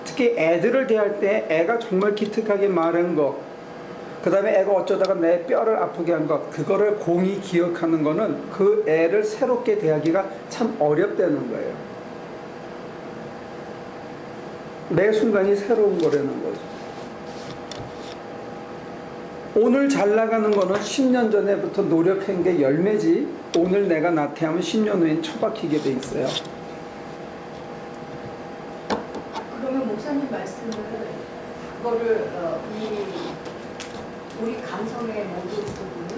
특히 애들을 대할 때 애가 정말 기특하게 말한 거, 그 다음에 애가 어쩌다가 내 뼈를 아프게 한 것, 그거를 공히 기억하는 거는 그 애를 새롭게 대하기가 참 어렵다는 거예요. 매 순간이 새로운 거라는 거죠. 오늘 잘 나가는 거는 10년 전에부터 노력한 게 열매지, 오늘 내가 나태하면 10년 후엔 처박히게 돼 있어요. 그러면 목사님 말씀은 그거를 우리 감성의 모든 부분을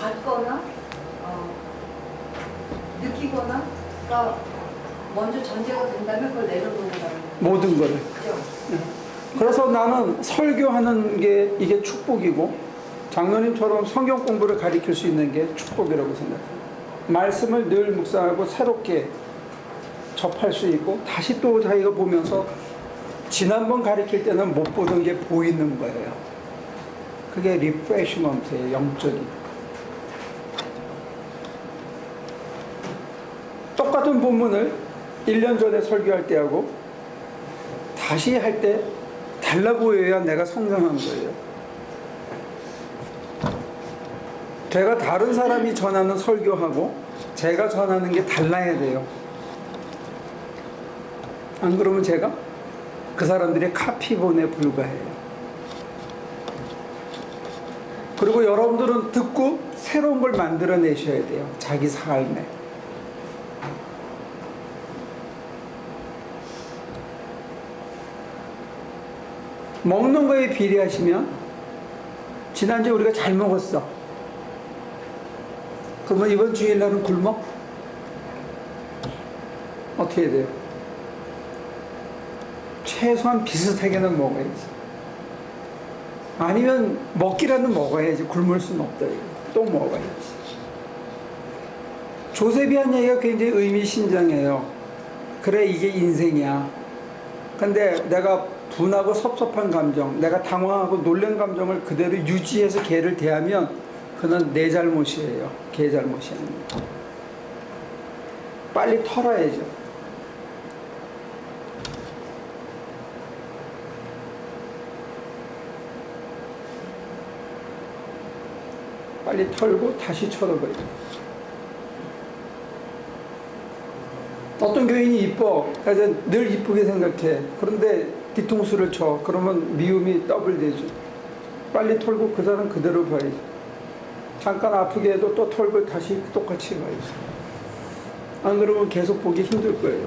받거나 느끼거나가 먼저 전제가 된다면 그걸 내려놓는다는 거예요. 모든 거를. 그죠? 그래서 나는 설교하는 게 이게 축복이고, 장로님처럼 성경 공부를 가르칠 수 있는 게 축복이라고 생각해요. 말씀을 늘 묵상하고 새롭게 접할 수 있고, 다시 또 자기가 보면서 지난번 가르칠 때는 못 보던 게 보이는 거예요. 그게 리프레시먼트예요, 영적인. 똑같은 본문을 1년 전에 설교할 때하고 다시 할 때 달라 보여야 내가 성장한 거예요. 제가 다른 사람이 전하는 설교하고 제가 전하는 게 달라야 돼요. 안 그러면 제가 그 사람들의 카피본에 불과해요. 그리고 여러분들은 듣고 새로운 걸 만들어내셔야 돼요. 자기 삶에. 먹는 거에 비례하시면, 지난주에 우리가 잘 먹었어. 그러면 이번 주일날은 굶어? 어떻게 해야 돼요? 최소한 비슷하게는 먹어야지. 아니면 먹기라도 먹어야지. 굶을 수는 없다. 또 먹어야지. 조셉이 한 얘기가 굉장히 의미심장해요. 그래, 이게 인생이야. 근데 내가 분하고 섭섭한 감정, 내가 당황하고 놀란 감정을 그대로 유지해서 걔를 대하면 그건 내 잘못이에요. 걔 잘못이 아닙니다. 빨리 털어야죠. 빨리 털고 다시 쳐다봐야죠. 어떤 교인이 이뻐. 그래서 늘 이쁘게 생각해. 그런데 뒤통수를 쳐. 그러면 미움이 더블 되죠. 빨리 털고 그 사람 그대로 봐야지. 잠깐 아프게 해도 또 털고 다시 똑같이 봐야지. 안 그러면 계속 보기 힘들 거예요.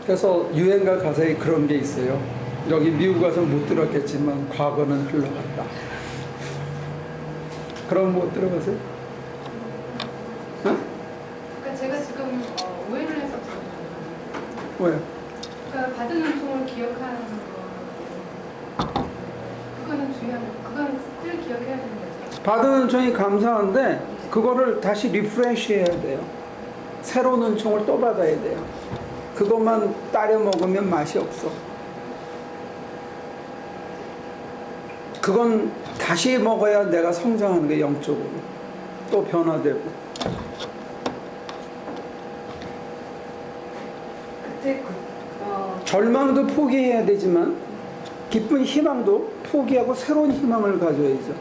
그래서 유행가 가사에 그런 게 있어요. 여기 미국 가서 못 들었겠지만 과거는 흘러갔다. 그럼 못 들어봤어요? 그러니까 제가 지금 오해를 해서 왜? 그러니까 받은 은총을 기억하는 거, 그거는 중요한 거, 그건 늘 기억해야 되는 거죠. 받은 은총이 감사한데 그거를 다시 리프레시 해야 돼요. 새로운 은총을 또 받아야 돼요. 그것만 따려 먹으면 맛이 없어. 그건 다시 먹어야 내가 성장하는 게 영적으로 또 변화되고. 그때 절망도 포기해야 되지만 기쁜 희망도 포기하고 새로운 희망을 가져야죠.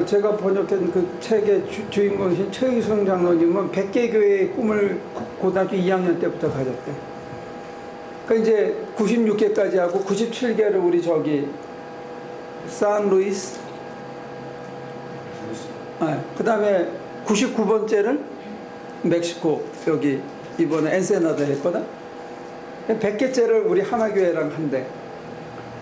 제가 번역한 그 책의 주인공이신 최의순 장로님은 100개 교회의 꿈을 고등학교 2학년 때부터 가졌대. 그러니까 이제 96개까지 하고 97개를 우리 산루이스, 그 다음에 99번째를 멕시코, 여기 이번에 엔세나다 했거든. 100개째를 우리 하나교회랑 한대.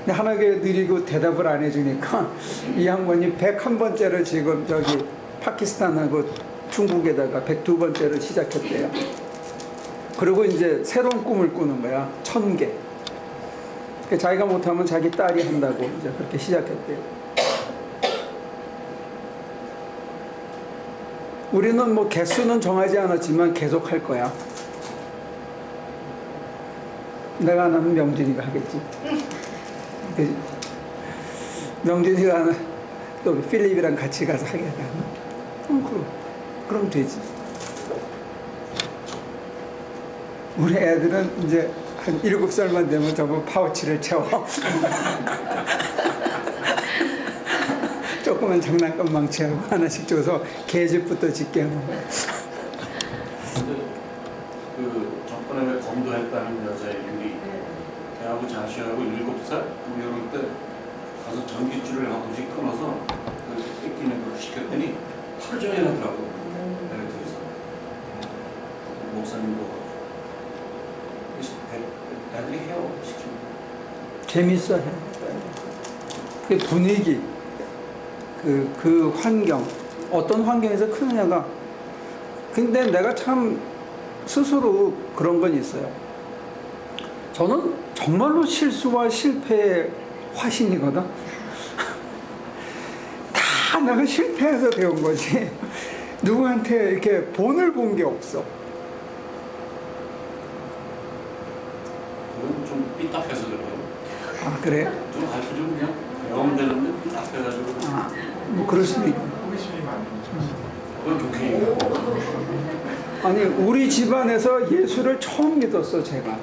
근데 하나가 느리고 대답을 안 해주니까 이 양반이 101번째를 지금 저기 파키스탄하고 중국에다가 102번째를 시작했대요. 그리고 이제 새로운 꿈을 꾸는 거야. 1000개. 자기가 못하면 자기 딸이 한다고 이제 그렇게 시작했대요. 우리는 뭐 개수는 정하지 않았지만 계속 할 거야. 내가 안 하면 명준이가 하겠지. 그지? 명준이가 하면 또 필립이랑 같이 가서 하게 하나? 그럼 되지. 우리 애들은 이제 한 7살만 되면 전부 파우치를 채워. 조그만 장난감 망치하고 하나씩 줘서 계집부터 짓게 하는 거야. 근데 그 전번에 검도했다는 여자의 유리 걔하고 자시하고 7살 뭐 이럴 때 가서 전기줄을 하나씩 끊어서 그 뺏기는 걸 시켰더니 하루 종일 하더라고. 애를 둘이서 목사님도 애들이 해요 시키면. 재밌어 해. 그 분위기, 그 환경, 어떤 환경에서 크느냐가. 근데 내가 참 스스로 그런 건 있어요. 저는 정말로 실수와 실패의 화신이거든. 다 내가 실패해서 배운 거지. 누구한테 이렇게 본을 본 게 없어. 그건 좀 삐딱해서 그래요. 아, 그래? 좀 아주 좀 그냥 영되는데 삐딱해가지고. 아, 뭐 그럴 수도 있고. 호기심이 많은 거죠. 그건 좋게 얘기해요. 아니, 우리 집안에서 예수를 처음 믿었어, 제가.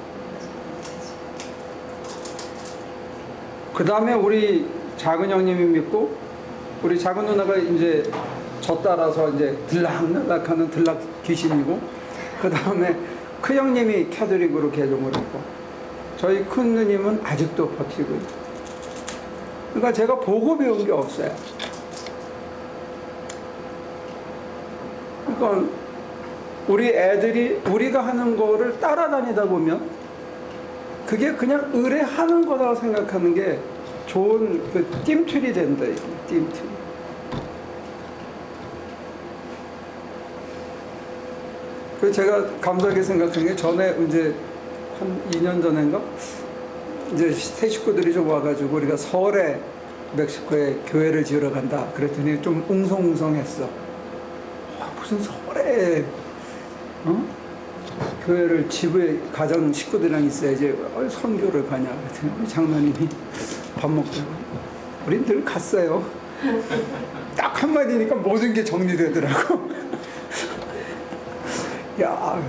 그 다음에 우리 작은 형님이 믿고, 우리 작은 누나가 이제 저 따라서 이제 들락날락하는 들락 귀신이고, 그 다음에 큰 형님이 캐톨릭으로 개종을 했고, 저희 큰 누님은 아직도 버티고 있고. 그러니까 제가 보고 배운 게 없어요. 그러니까 우리 애들이 우리가 하는 거를 따라다니다 보면 그게 그냥 의뢰하는 거라고 생각하는 게 좋은 그 띠틀이 된다. 띠틀. 그래서 제가 감사하게 생각하는 게 전에 이제 한 2년 전인가 이제 새 식구들이 좀 와가지고 우리가 설에 멕시코에 교회를 지으러 간다. 그랬더니 좀 웅성웅성했어. 무슨 설에 교회를 집에 가정 식구들이랑 있어야지 선교를 가냐. 그랬더니 우리 장로님이 밥 먹다가 우린 늘 갔어요. 딱 한마디니까 모든 게 정리되더라고. 야,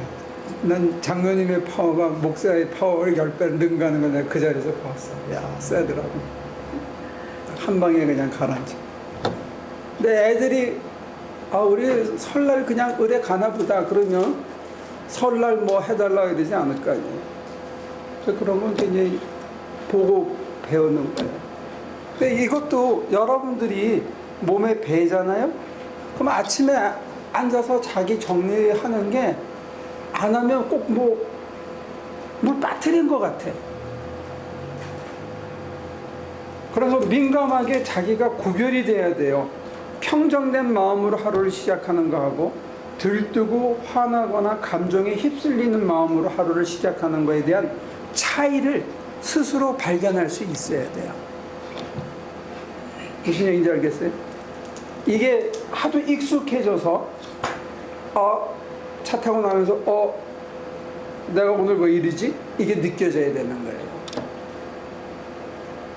난 장로님의 파워가 목사의 파워를 10배 능가하는 걸 내가 그 자리에서 봤어. 야, 세더라고. 한 방에 그냥 가라앉아. 근데 애들이 우리 설날 그냥 의뢰 가나 보다 그러면 설날 뭐 해달라 해야 되지 않을 거 아니에요. 그래서 그런 건 굉장히 보고 배우는 거예요. 근데 이것도 여러분들이 몸에 배잖아요. 그럼 아침에 앉아서 자기 정리하는 게 안 하면 꼭 뭘 빠뜨린 것 같아. 그래서 민감하게 자기가 구별이 돼야 돼요. 평정된 마음으로 하루를 시작하는 거하고 들뜨고 화나거나 감정에 휩쓸리는 마음으로 하루를 시작하는 거에 대한 차이를 스스로 발견할 수 있어야 돼요. 무슨 얘기인지 알겠어요? 이게 하도 익숙해져서 차 타고 나면서 내가 오늘 왜 이러지? 이게 느껴져야 되는 거예요.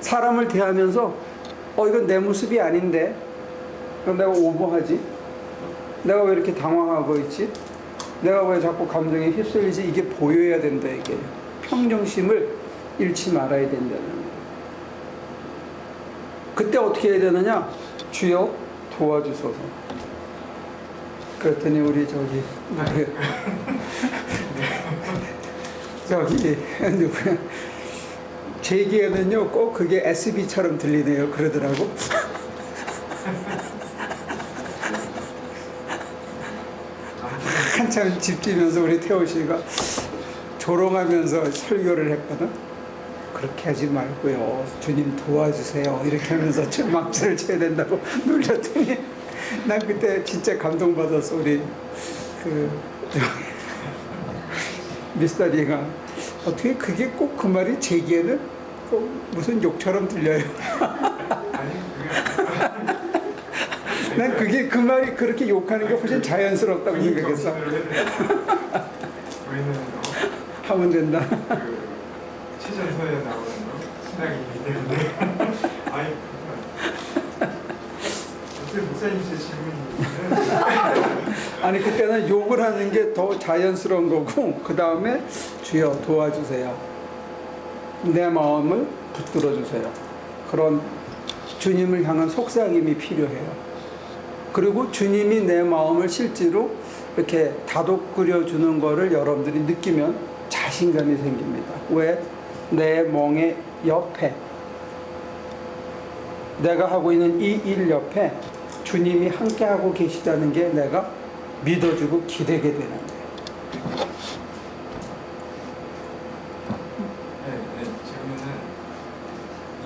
사람을 대하면서 이건 내 모습이 아닌데 그럼 내가 오버하지? 내가 왜 이렇게 당황하고 있지? 내가 왜 자꾸 감정에 휩쓸리지? 이게 보여야 된다 이게. 평정심을 잃지 말아야 된다는 거예요. 그때 어떻게 해야 되느냐? 주여 도와주소서. 그랬더니 우리 저기 누구야? 제 얘기에는요 꼭 그게 SB처럼 들리네요. 그러더라고. 한참 집 지면서 우리 태호 씨가 조롱하면서 설교를 했거든. 그렇게 하지 말고요. 주님 도와주세요. 이렇게 하면서 막스를 쳐야 된다고 놀렸더니 난 그때 진짜 감동받았어. 우리 미스터리가 어떻게 그게 꼭 그 말이 제기에는 꼭 무슨 욕처럼 들려요. 아니 그게 난 그게 그 말이 그렇게 욕하는 게 훨씬 자연스럽다고 생각했어. 저희는 하면 된다. 그 최전서에 나오는 신앙이기 때문에 아니 어떻게 목사님 제 질문이 아니 그때는 욕을 하는 게 더 자연스러운 거고 그 다음에 주여 도와주세요. 내 마음을 붙들어 주세요. 그런 주님을 향한 속삭임이 필요해요. 그리고 주님이 내 마음을 실제로 이렇게 다독거려 주는 거를 여러분들이 느끼면 자신감이 생깁니다. 왜? 내 멍의 옆에 내가 하고 있는 이 일 옆에 주님이 함께 하고 계시다는 게 내가 믿어주고 기대게 되는 거예요. 네, 질문은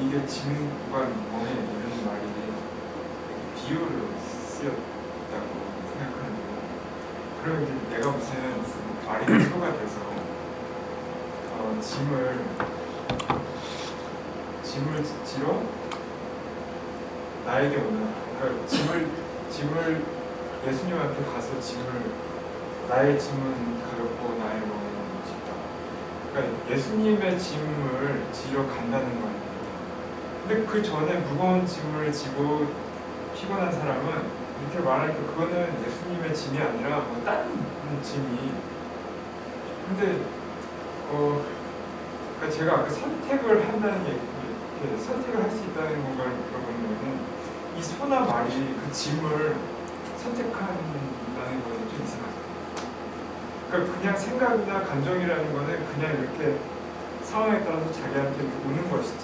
이게 진과 멍에 이런 말이 비유로 쓰였다고 생각하는데 그러면 이제 내가 무슨 말이 표가 돼서 짐을 지러 나에게 오는 그러니까 짐을 예수님한테 가서 나의 짐은 가볍고 나의 멍은 쉽다. 그러니까 예수님의 짐을 지러 간다는 거예요. 근데 그 전에 무거운 짐을 지고 피곤한 사람은 이렇게 말하니까 그거는 예수님의 짐이 아니라 뭐 다른 짐이. 근데 그러니까 제가 아까 선택을 한다는 얘기, 이렇게 선택을 할 수 있다는 걸 물어보는 거는 이 소나 말이 그 짐을 선택한다는 거는 좀 이상하죠. 그러니까 그냥 생각이나 감정이라는 거는 그냥 이렇게 상황에 따라서 자기한테 이렇게 오는 것이지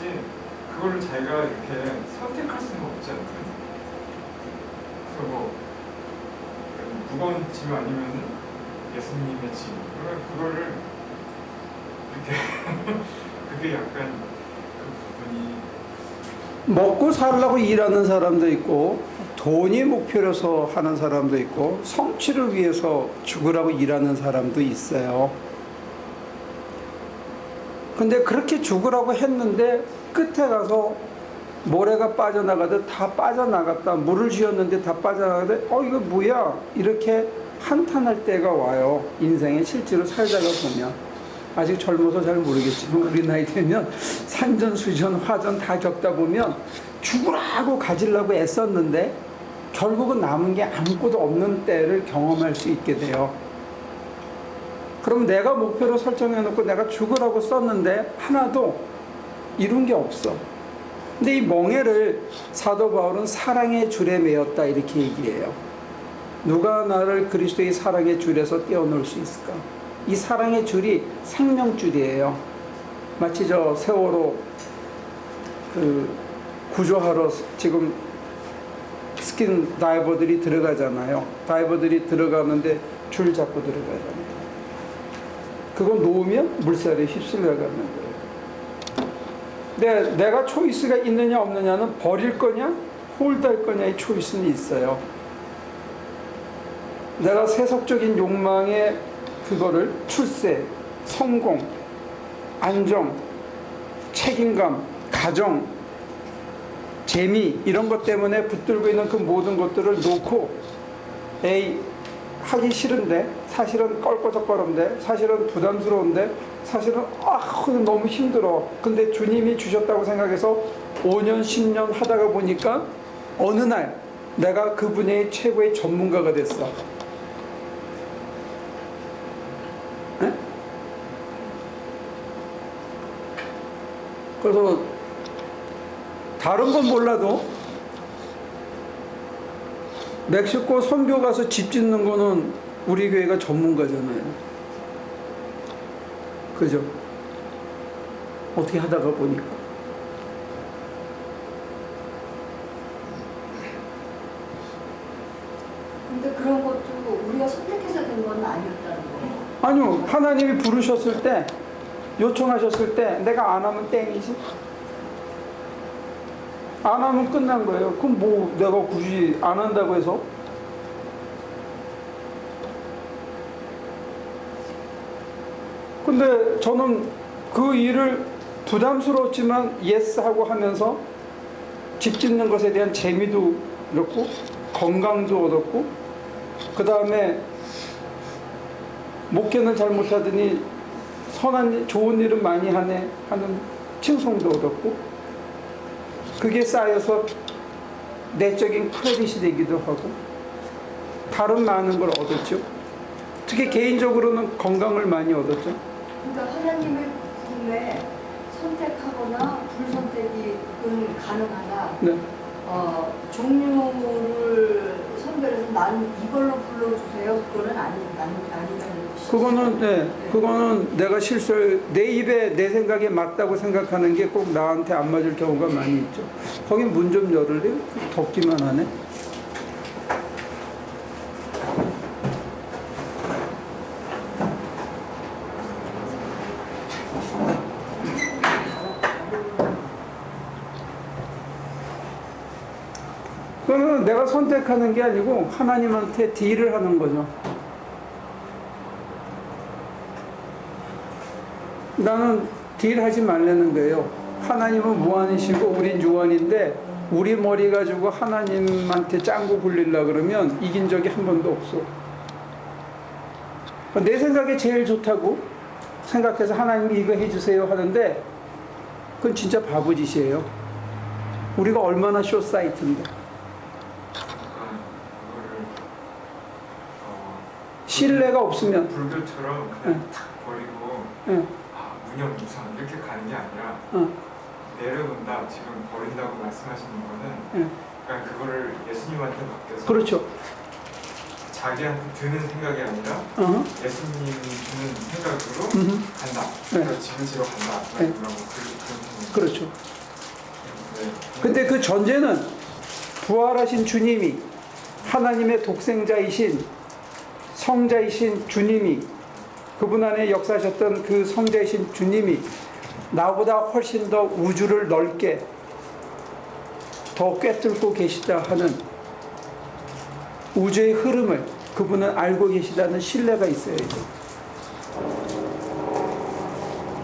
그거를 자기가 이렇게 선택할 수는 없지 않나요? 그래서 뭐 무거운 짐 아니면은 예수님의 짐. 그러면 그거를 이렇게 그게 약간 그 부분이 먹고 살려고 일하는 사람도 있고 돈이 목표로서 하는 사람도 있고 성취를 위해서 죽으라고 일하는 사람도 있어요. 근데 그렇게 죽으라고 했는데 끝에 가서 모래가 빠져나가듯 다 빠져나갔다. 물을 쥐었는데 다 빠져나가듯 이거 뭐야? 이렇게 한탄할 때가 와요. 인생에 실제로 살다가 보면. 아직 젊어서 잘 모르겠지만 우리 나이 되면 산전수전 화전 다 겪다 보면 죽으라고 가지려고 애썼는데 결국은 남은 게 아무것도 없는 때를 경험할 수 있게 돼요. 그럼 내가 목표로 설정해놓고 내가 죽으라고 썼는데 하나도 이룬 게 없어. 근데 이 멍에를 사도 바울은 사랑의 줄에 매었다 이렇게 얘기해요. 누가 나를 그리스도의 사랑의 줄에서 떼어놓을 수 있을까? 이 사랑의 줄이 생명줄이에요. 마치 저 세월호 구조하러 지금 스킨 다이버들이 들어가잖아요. 다이버들이 들어가는데 줄 잡고 들어가잖아요. 그거 놓으면 물살에 휩쓸려가는 거예요. 근데 내가 초이스가 있느냐 없느냐는 버릴 거냐 홀드할 거냐의 초이스는 있어요. 내가 세속적인 욕망에 그거를 출세, 성공, 안정, 책임감, 가정, 재미 이런 것 때문에 붙들고 있는 그 모든 것들을 놓고 하기 싫은데 사실은 껄꺼적거린데 사실은 부담스러운데 사실은 너무 힘들어. 근데 주님이 주셨다고 생각해서 5년 10년 하다가 보니까 어느 날 내가 그 분야의 최고의 전문가가 됐어. 네? 그래서 다른 건 몰라도 멕시코 선교 가서 집 짓는 거는 우리 교회가 전문가잖아요. 그죠? 어떻게 하다가 보니까. 근데 그런 것도 우리가 선택해서 된 건 아니었다는 거예요. 아니요. 하나님이 부르셨을 때 요청하셨을 때 내가 안 하면 땡이지. 안 하면 끝난 거예요. 그럼 뭐 내가 굳이 안 한다고 해서? 근데 저는 그 일을 부담스러웠지만 예스 하고 하면서 집 짓는 것에 대한 재미도 얻었고 건강도 얻었고 그 다음에 목회는 잘 못하더니 선한 일, 좋은 일은 많이 하네 하는 칭송도 얻었고 그게 쌓여서 내적인 크레딧이 되기도 하고 다른 많은 걸 얻었죠. 특히 개인적으로는 건강을 많이 얻었죠. 그러니까 하나님의 부름에 선택하거나 불선택은 가능하나 네. 종류를 선별해서 나는 이걸로 불러주세요. 그거는 아니라는 것이죠. 그거는 네, 그거는 내가 내 입에 내 생각에 맞다고 생각하는 게 꼭 나한테 안 맞을 경우가 많이 있죠. 거기 문 좀 열을래요? 덥기만 하네. 그러면 내가 선택하는 게 아니고 하나님한테 딜을 하는 거죠. 나는 딜하지 말라는 거예요. 하나님은 무한이시고 우린 유한인데 우리 머리 가지고 하나님한테 짱구 굴리려 그러면 이긴 적이 한 번도 없어. 내 생각에 제일 좋다고 생각해서 하나님이 이거 해주세요 하는데 그건 진짜 바보짓이에요. 우리가 얼마나 숏사이트인데. 신뢰가 없으면 불교처럼 그냥 탁 버리고 무념무상 이렇게 가는 게 아니라 내려놓는다. 지금 버린다고 말씀하시는 거는 그러니까 그거를 예수님한테 맡겨서 그렇죠. 자기한테 드는 생각이 아니라 예수님이 주는 생각으로 간다. 그래서 지금 지러 간다. 네. 그렇죠. 네. 근데 그 전제는 부활하신 주님이 하나님의 독생자이신 성자이신 주님이 그분 안에 역사하셨던 그 성자이신 주님이 나보다 훨씬 더 우주를 넓게 더 꿰뚫고 계시다 하는 우주의 흐름을 그분은 알고 계시다는 신뢰가 있어야죠.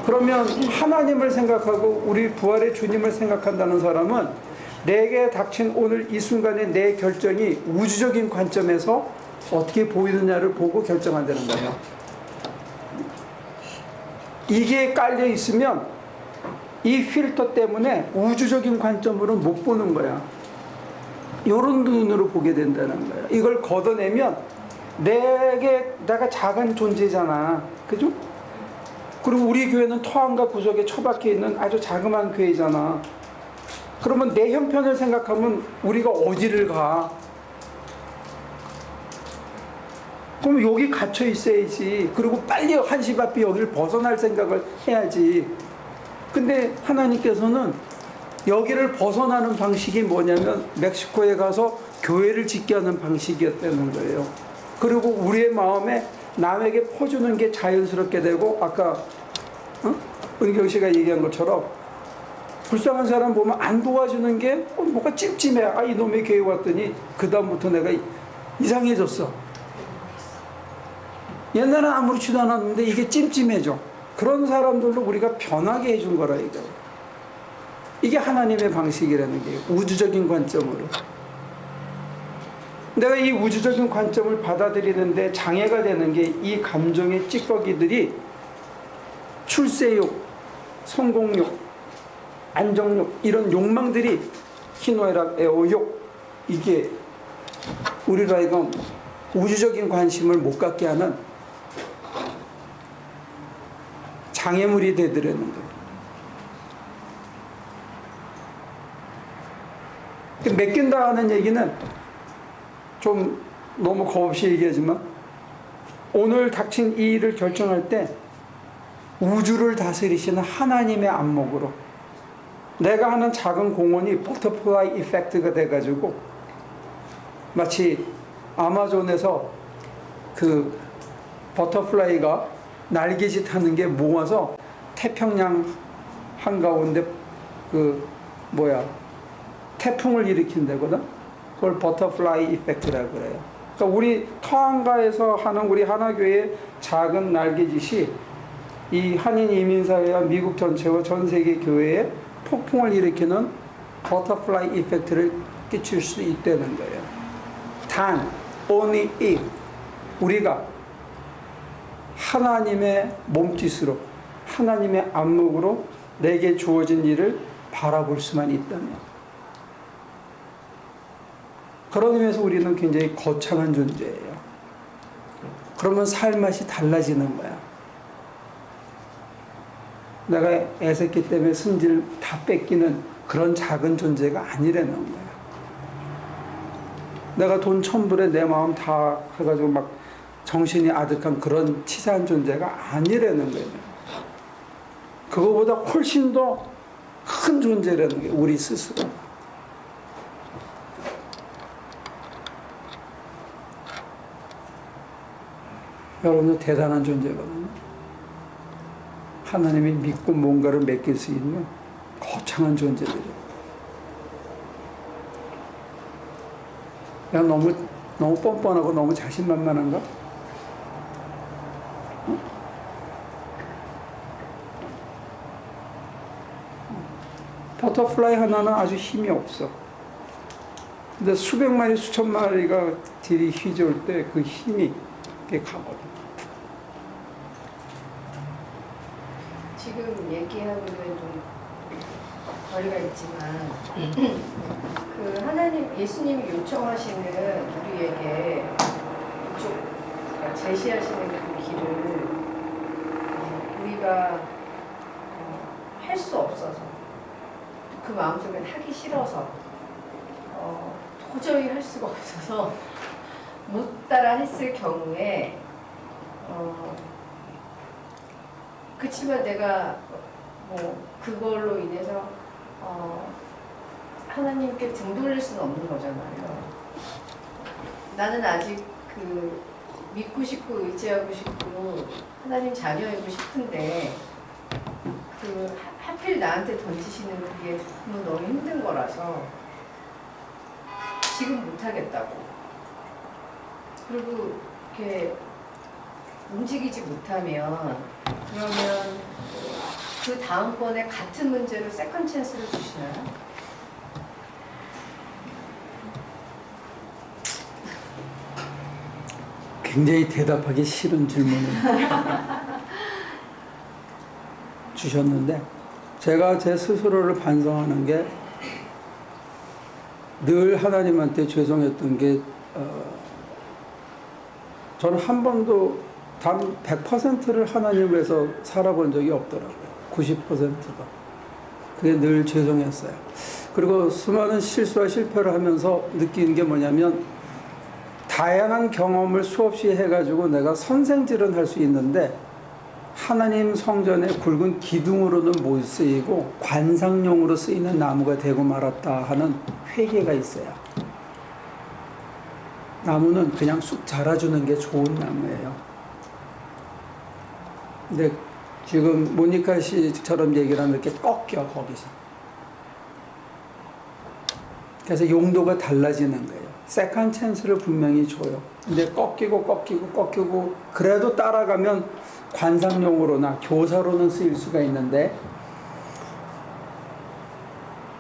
그러면 하나님을 생각하고 우리 부활의 주님을 생각한다는 사람은 내게 닥친 오늘 이 순간의 내 결정이 우주적인 관점에서 어떻게 보이느냐를 보고 결정한다는 거예요. 이게 깔려 있으면 이 필터 때문에 우주적인 관점으로 못 보는 거야. 이런 눈으로 보게 된다는 거야. 이걸 걷어내면 내가 작은 존재잖아. 그죠? 그리고 우리 교회는 터안과 구석에 처박혀 있는 아주 자그마한 교회잖아. 그러면 내 형편을 생각하면 우리가 어디를 가? 그럼 여기 갇혀 있어야지. 그리고 빨리 한시 앞에 여기를 벗어날 생각을 해야지. 근데 하나님께서는 여기를 벗어나는 방식이 뭐냐면 멕시코에 가서 교회를 짓게 하는 방식이었다는 거예요. 그리고 우리의 마음에 남에게 퍼주는 게 자연스럽게 되고 아까 은경 씨가 얘기한 것처럼 불쌍한 사람 보면 안 도와주는 게 뭐가 찜찜해. 이놈의 교회 왔더니 그 다음부터 내가 이상해졌어. 옛날엔 아무렇지도 않았는데 이게 찜찜해져. 그런 사람들로 우리가 변하게 해준 거라 이거. 이게 하나님의 방식이라는 게 우주적인 관점으로. 내가 이 우주적인 관점을 받아들이는데 장애가 되는 게 이 감정의 찌꺼기들이 출세욕, 성공욕, 안정욕 이런 욕망들이 희노애락, 애호욕 이게 우리가 이거 우주적인 관심을 못 갖게 하는 장애물이 되더라는 거예요. 맡긴다 하는 얘기는 좀 너무 겁없이 얘기하지만 오늘 닥친 이 일을 결정할 때 우주를 다스리시는 하나님의 안목으로 내가 하는 작은 공헌이 버터플라이 이펙트가 돼가지고 마치 아마존에서 그 버터플라이가 날개짓 하는 게 모아서 태평양 한가운데 태풍을 일으킨다거든. 그걸 버터플라이 이펙트라고 그래요. 그러니까 우리 터한가에서 하는 우리 하나교회의 작은 날개짓이 이 한인 이민사회와 미국 전체와 전 세계 교회에 폭풍을 일으키는 버터플라이 이펙트를 끼칠 수 있다는 거예요. 단, only if 우리가 하나님의 몸짓으로 하나님의 안목으로 내게 주어진 일을 바라볼 수만 있다면, 그런 의미에서 우리는 굉장히 거창한 존재예요. 그러면 삶맛이 달라지는 거야. 내가 애새끼 때문에 승질 다 뺏기는 그런 작은 존재가 아니라는 거야. 내가 돈 1000불에 내 마음 다 해가지고 막 정신이 아득한 그런 치사한 존재가 아니라는 거예요. 그거보다 훨씬 더 큰 존재라는 게 우리 스스로. 여러분도 대단한 존재거든요. 하나님이 믿고 뭔가를 맡길 수 있는 거창한 존재들이에요. 내가 너무 뻔뻔하고 너무 자신만만한가? 버터플라이 하나는 아주 힘이 없어. 근데 수백 마리, 수천 마리가 들이 휘저을 때 그 힘이 가거든. 지금 얘기하고는 좀 거리가 있지만 그 하나님, 예수님이 요청하시는 우리에게 이쪽 그러니까 제시하시는 그 길을 우리가 할 수 없어서 그 마음속에 하기 싫어서 도저히 할 수가 없어서 못 따라 했을 경우에 그치만 내가 뭐 그걸로 인해서 하나님께 등 돌릴 수는 없는 거잖아요. 나는 아직 그 믿고 싶고 의지하고 싶고 하나님 자녀이고 싶은데 그 하필 나한테 던지시는 그게 너무 힘든 거라서 지금 못하겠다고. 그리고 이렇게 움직이지 못하면 그러면 그 다음번에 같은 문제로 세컨 찬스를 주시나요? 굉장히 대답하기 싫은 질문을 주셨는데, 제가 제 스스로를 반성하는 게 늘 하나님한테 죄송했던 게 저는 한 번도 단 100%를 하나님을 위해서 살아본 적이 없더라고요. 90%가. 그게 늘 죄송했어요. 그리고 수많은 실수와 실패를 하면서 느끼는 게 뭐냐면, 다양한 경험을 수없이 해가지고 내가 선생질은 할 수 있는데 하나님 성전의 굵은 기둥으로는 못 쓰이고 관상용으로 쓰이는 나무가 되고 말았다 하는 회개가 있어요. 나무는 그냥 쑥 자라주는 게 좋은 나무예요. 근데 지금 모니카 씨처럼 얘기를 하면 이렇게 꺾여, 거기서. 그래서 용도가 달라지는 거예요. 세컨 찬스를 분명히 줘요. 근데 꺾이고 그래도 따라가면 관상용으로나 교사로는 쓰일 수가 있는데,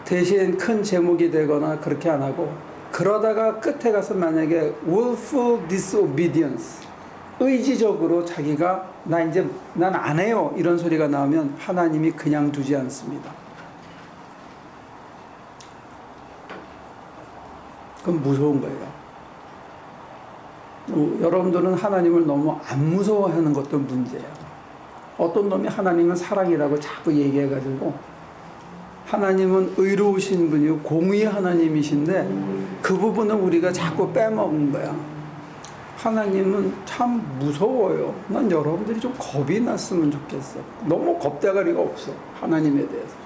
대신 큰 제목이 되거나 그렇게 안 하고, 그러다가 끝에 가서 만약에 willful disobedience, 의지적으로 자기가 난 안 해요 이런 소리가 나오면 하나님이 그냥 두지 않습니다. 그건 무서운 거예요. 여러분들은 하나님을 너무 안 무서워하는 것도 문제예요. 어떤 놈이 하나님은 사랑이라고 자꾸 얘기해가지고, 하나님은 의로우신 분이고 공의의 하나님이신데 그 부분은 우리가 자꾸 빼먹은 거야. 하나님은 참 무서워요. 난 여러분들이 좀 겁이 났으면 좋겠어. 너무 겁대가리가 없어, 하나님에 대해서.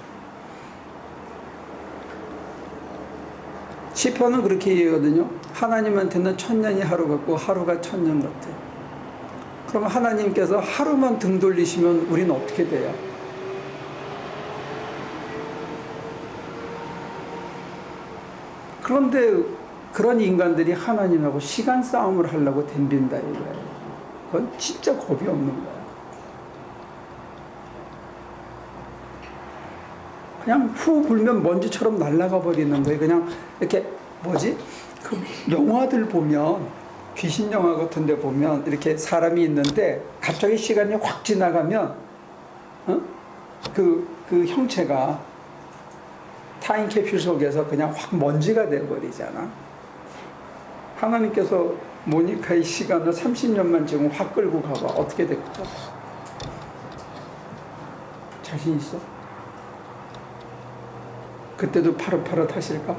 시편은 그렇게 얘기하거든요. 하나님한테는 1000년이 하루 같고 하루가 1000년 같아. 그럼 하나님께서 하루만 등 돌리시면 우리는 어떻게 돼요? 그런데 그런 인간들이 하나님하고 시간 싸움을 하려고 덤빈다 이거예요. 그건 진짜 겁이 없는 거야. 그냥 후 불면 먼지처럼 날아가 버리는 거예요. 그냥 이렇게 뭐지? 그 영화들 보면 귀신 영화 같은 데 보면 이렇게 사람이 있는데 갑자기 시간이 확 지나가면 그 형체가 타임캡슐 속에서 그냥 확 먼지가 돼버리잖아. 하나님께서 모니카의 시간을 30년만 지금 확 끌고 가봐. 어떻게 될 거야? 자신 있어? 그때도 파릇파릇 하실까?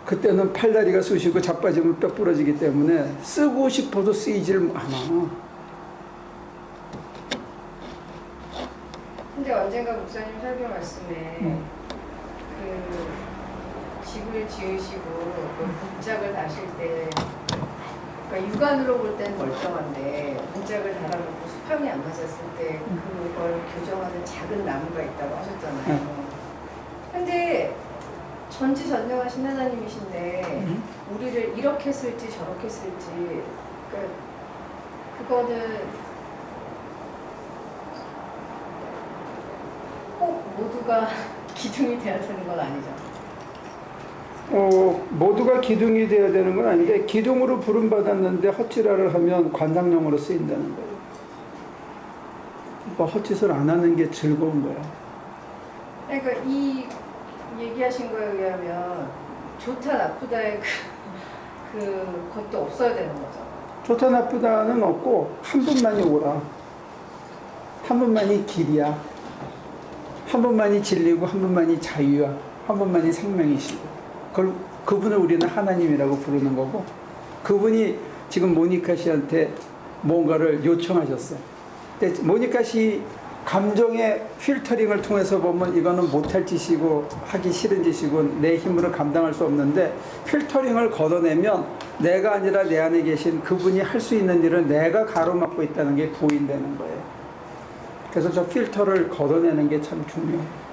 그때는 팔다리가 쑤시고 자빠지면 뼈 부러지기 때문에 쓰고 싶어도 쓰이질 않아. 근데 언젠가 목사님 설교 말씀에 그 집을 지으시고 그 문짝을 다실 때 그러니까 육안으로 볼 때는 멀쩡한데 문짝을 달아놓고 수평이 안 맞았을 때 그걸 교정하는 작은 나무가 있다고 하셨잖아요. 근데 전지전능하신 하나님이신데 우리를 이렇게 쓸지 저렇게 쓸지 그러니까 그거는 꼭 모두가 기둥이 돼야 되는 건 아니죠. 모두가 기둥이 되어야 되는 건 아닌데 기둥으로 부름받았는데 헛질화를 하면 관상용으로 쓰인다는 거예요. 그러니까 헛짓을 안 하는 게 즐거운 거야. 그러니까 이 얘기하신 거에 의하면 좋다 나쁘다의 그것도 없어야 되는 거죠. 좋다 나쁘다는 없고 한 분만이 오라. 한 분만이 길이야. 한 분만이 진리고 한 분만이 자유야. 한 분만이 생명이시고. 그분을 우리는 하나님이라고 부르는 거고 그분이 지금 모니카 씨한테 뭔가를 요청하셨어요. 근데 모니카 씨 감정의 필터링을 통해서 보면 이거는 못할 짓이고 하기 싫은 짓이고 내 힘으로 감당할 수 없는데 필터링을 걷어내면 내가 아니라 내 안에 계신 그분이 할 수 있는 일을 내가 가로막고 있다는 게 보인다는 거예요. 그래서 저 필터를 걷어내는 게 참 중요해요.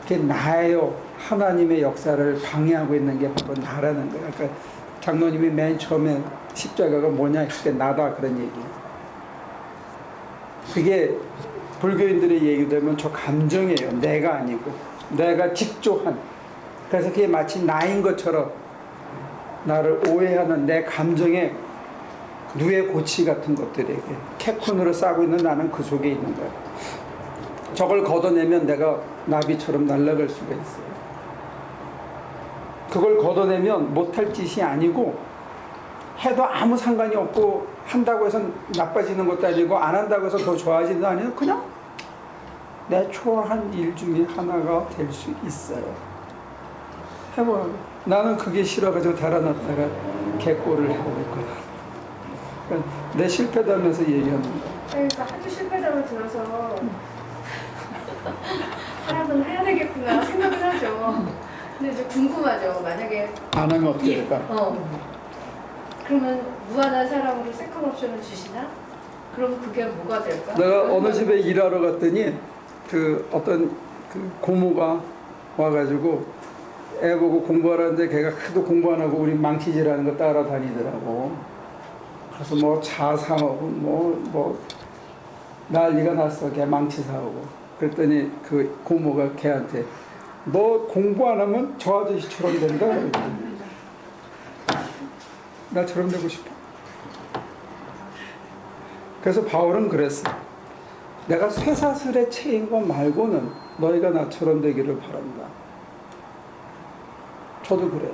그게 나예요. 하나님의 역사를 방해하고 있는 게 바로 나라는 거예요. 그러니까 장로님이 맨 처음에 십자가가 뭐냐 했을 때 나다 그런 얘기예요. 그게 불교인들의 얘기 되면 저 감정이에요. 내가 아니고 내가 직조한. 그래서 그게 마치 나인 것처럼 나를 오해하는 내 감정의 누에 고치 같은 것들에게 캐콘으로 싸고 있는 나는 그 속에 있는 거예요. 저걸 걷어내면 내가 나비처럼 날아갈 수가 있어요. 그걸 걷어내면 못할 짓이 아니고 해도 아무 상관이 없고 한다고 해서 나빠지는 것도 아니고 안 한다고 해서 더 좋아지는 것도 아니고 그냥 내 좋아한 일 중에 하나가 될 수 있어요. 해봐. 나는 그게 싫어가지고 달아놨다가 개꼴을 하고 있거든. 그러니까 내 실패담에서 얘기하는 거야. 그러니까 하도 실패담을 들어서 하나는 해야 되겠구나 생각을 하죠. 근데 이제 궁금하죠. 만약에 안 하면 어떻게 될까? 그러면 무한한 사람으로 세컨 옵션을 주시나? 그럼 그게 뭐가 될까? 내가 어느 집에 일하러 갔더니 그 어떤 그 고모가 와가지고 애 보고 공부하라는데 걔가 하도 공부 안 하고 우리 망치질하는 거 따라다니더라고. 그래서 뭐 차 사오고 뭐 난리가 났어. 걔 망치 사오고. 그랬더니 그 고모가 걔한테 너 공부 안 하면 저 아저씨처럼 된다. 나처럼 되고 싶어. 그래서 바울은 그랬어. 내가 쇠사슬에 채인 것 말고는 너희가 나처럼 되기를 바란다. 저도 그래요.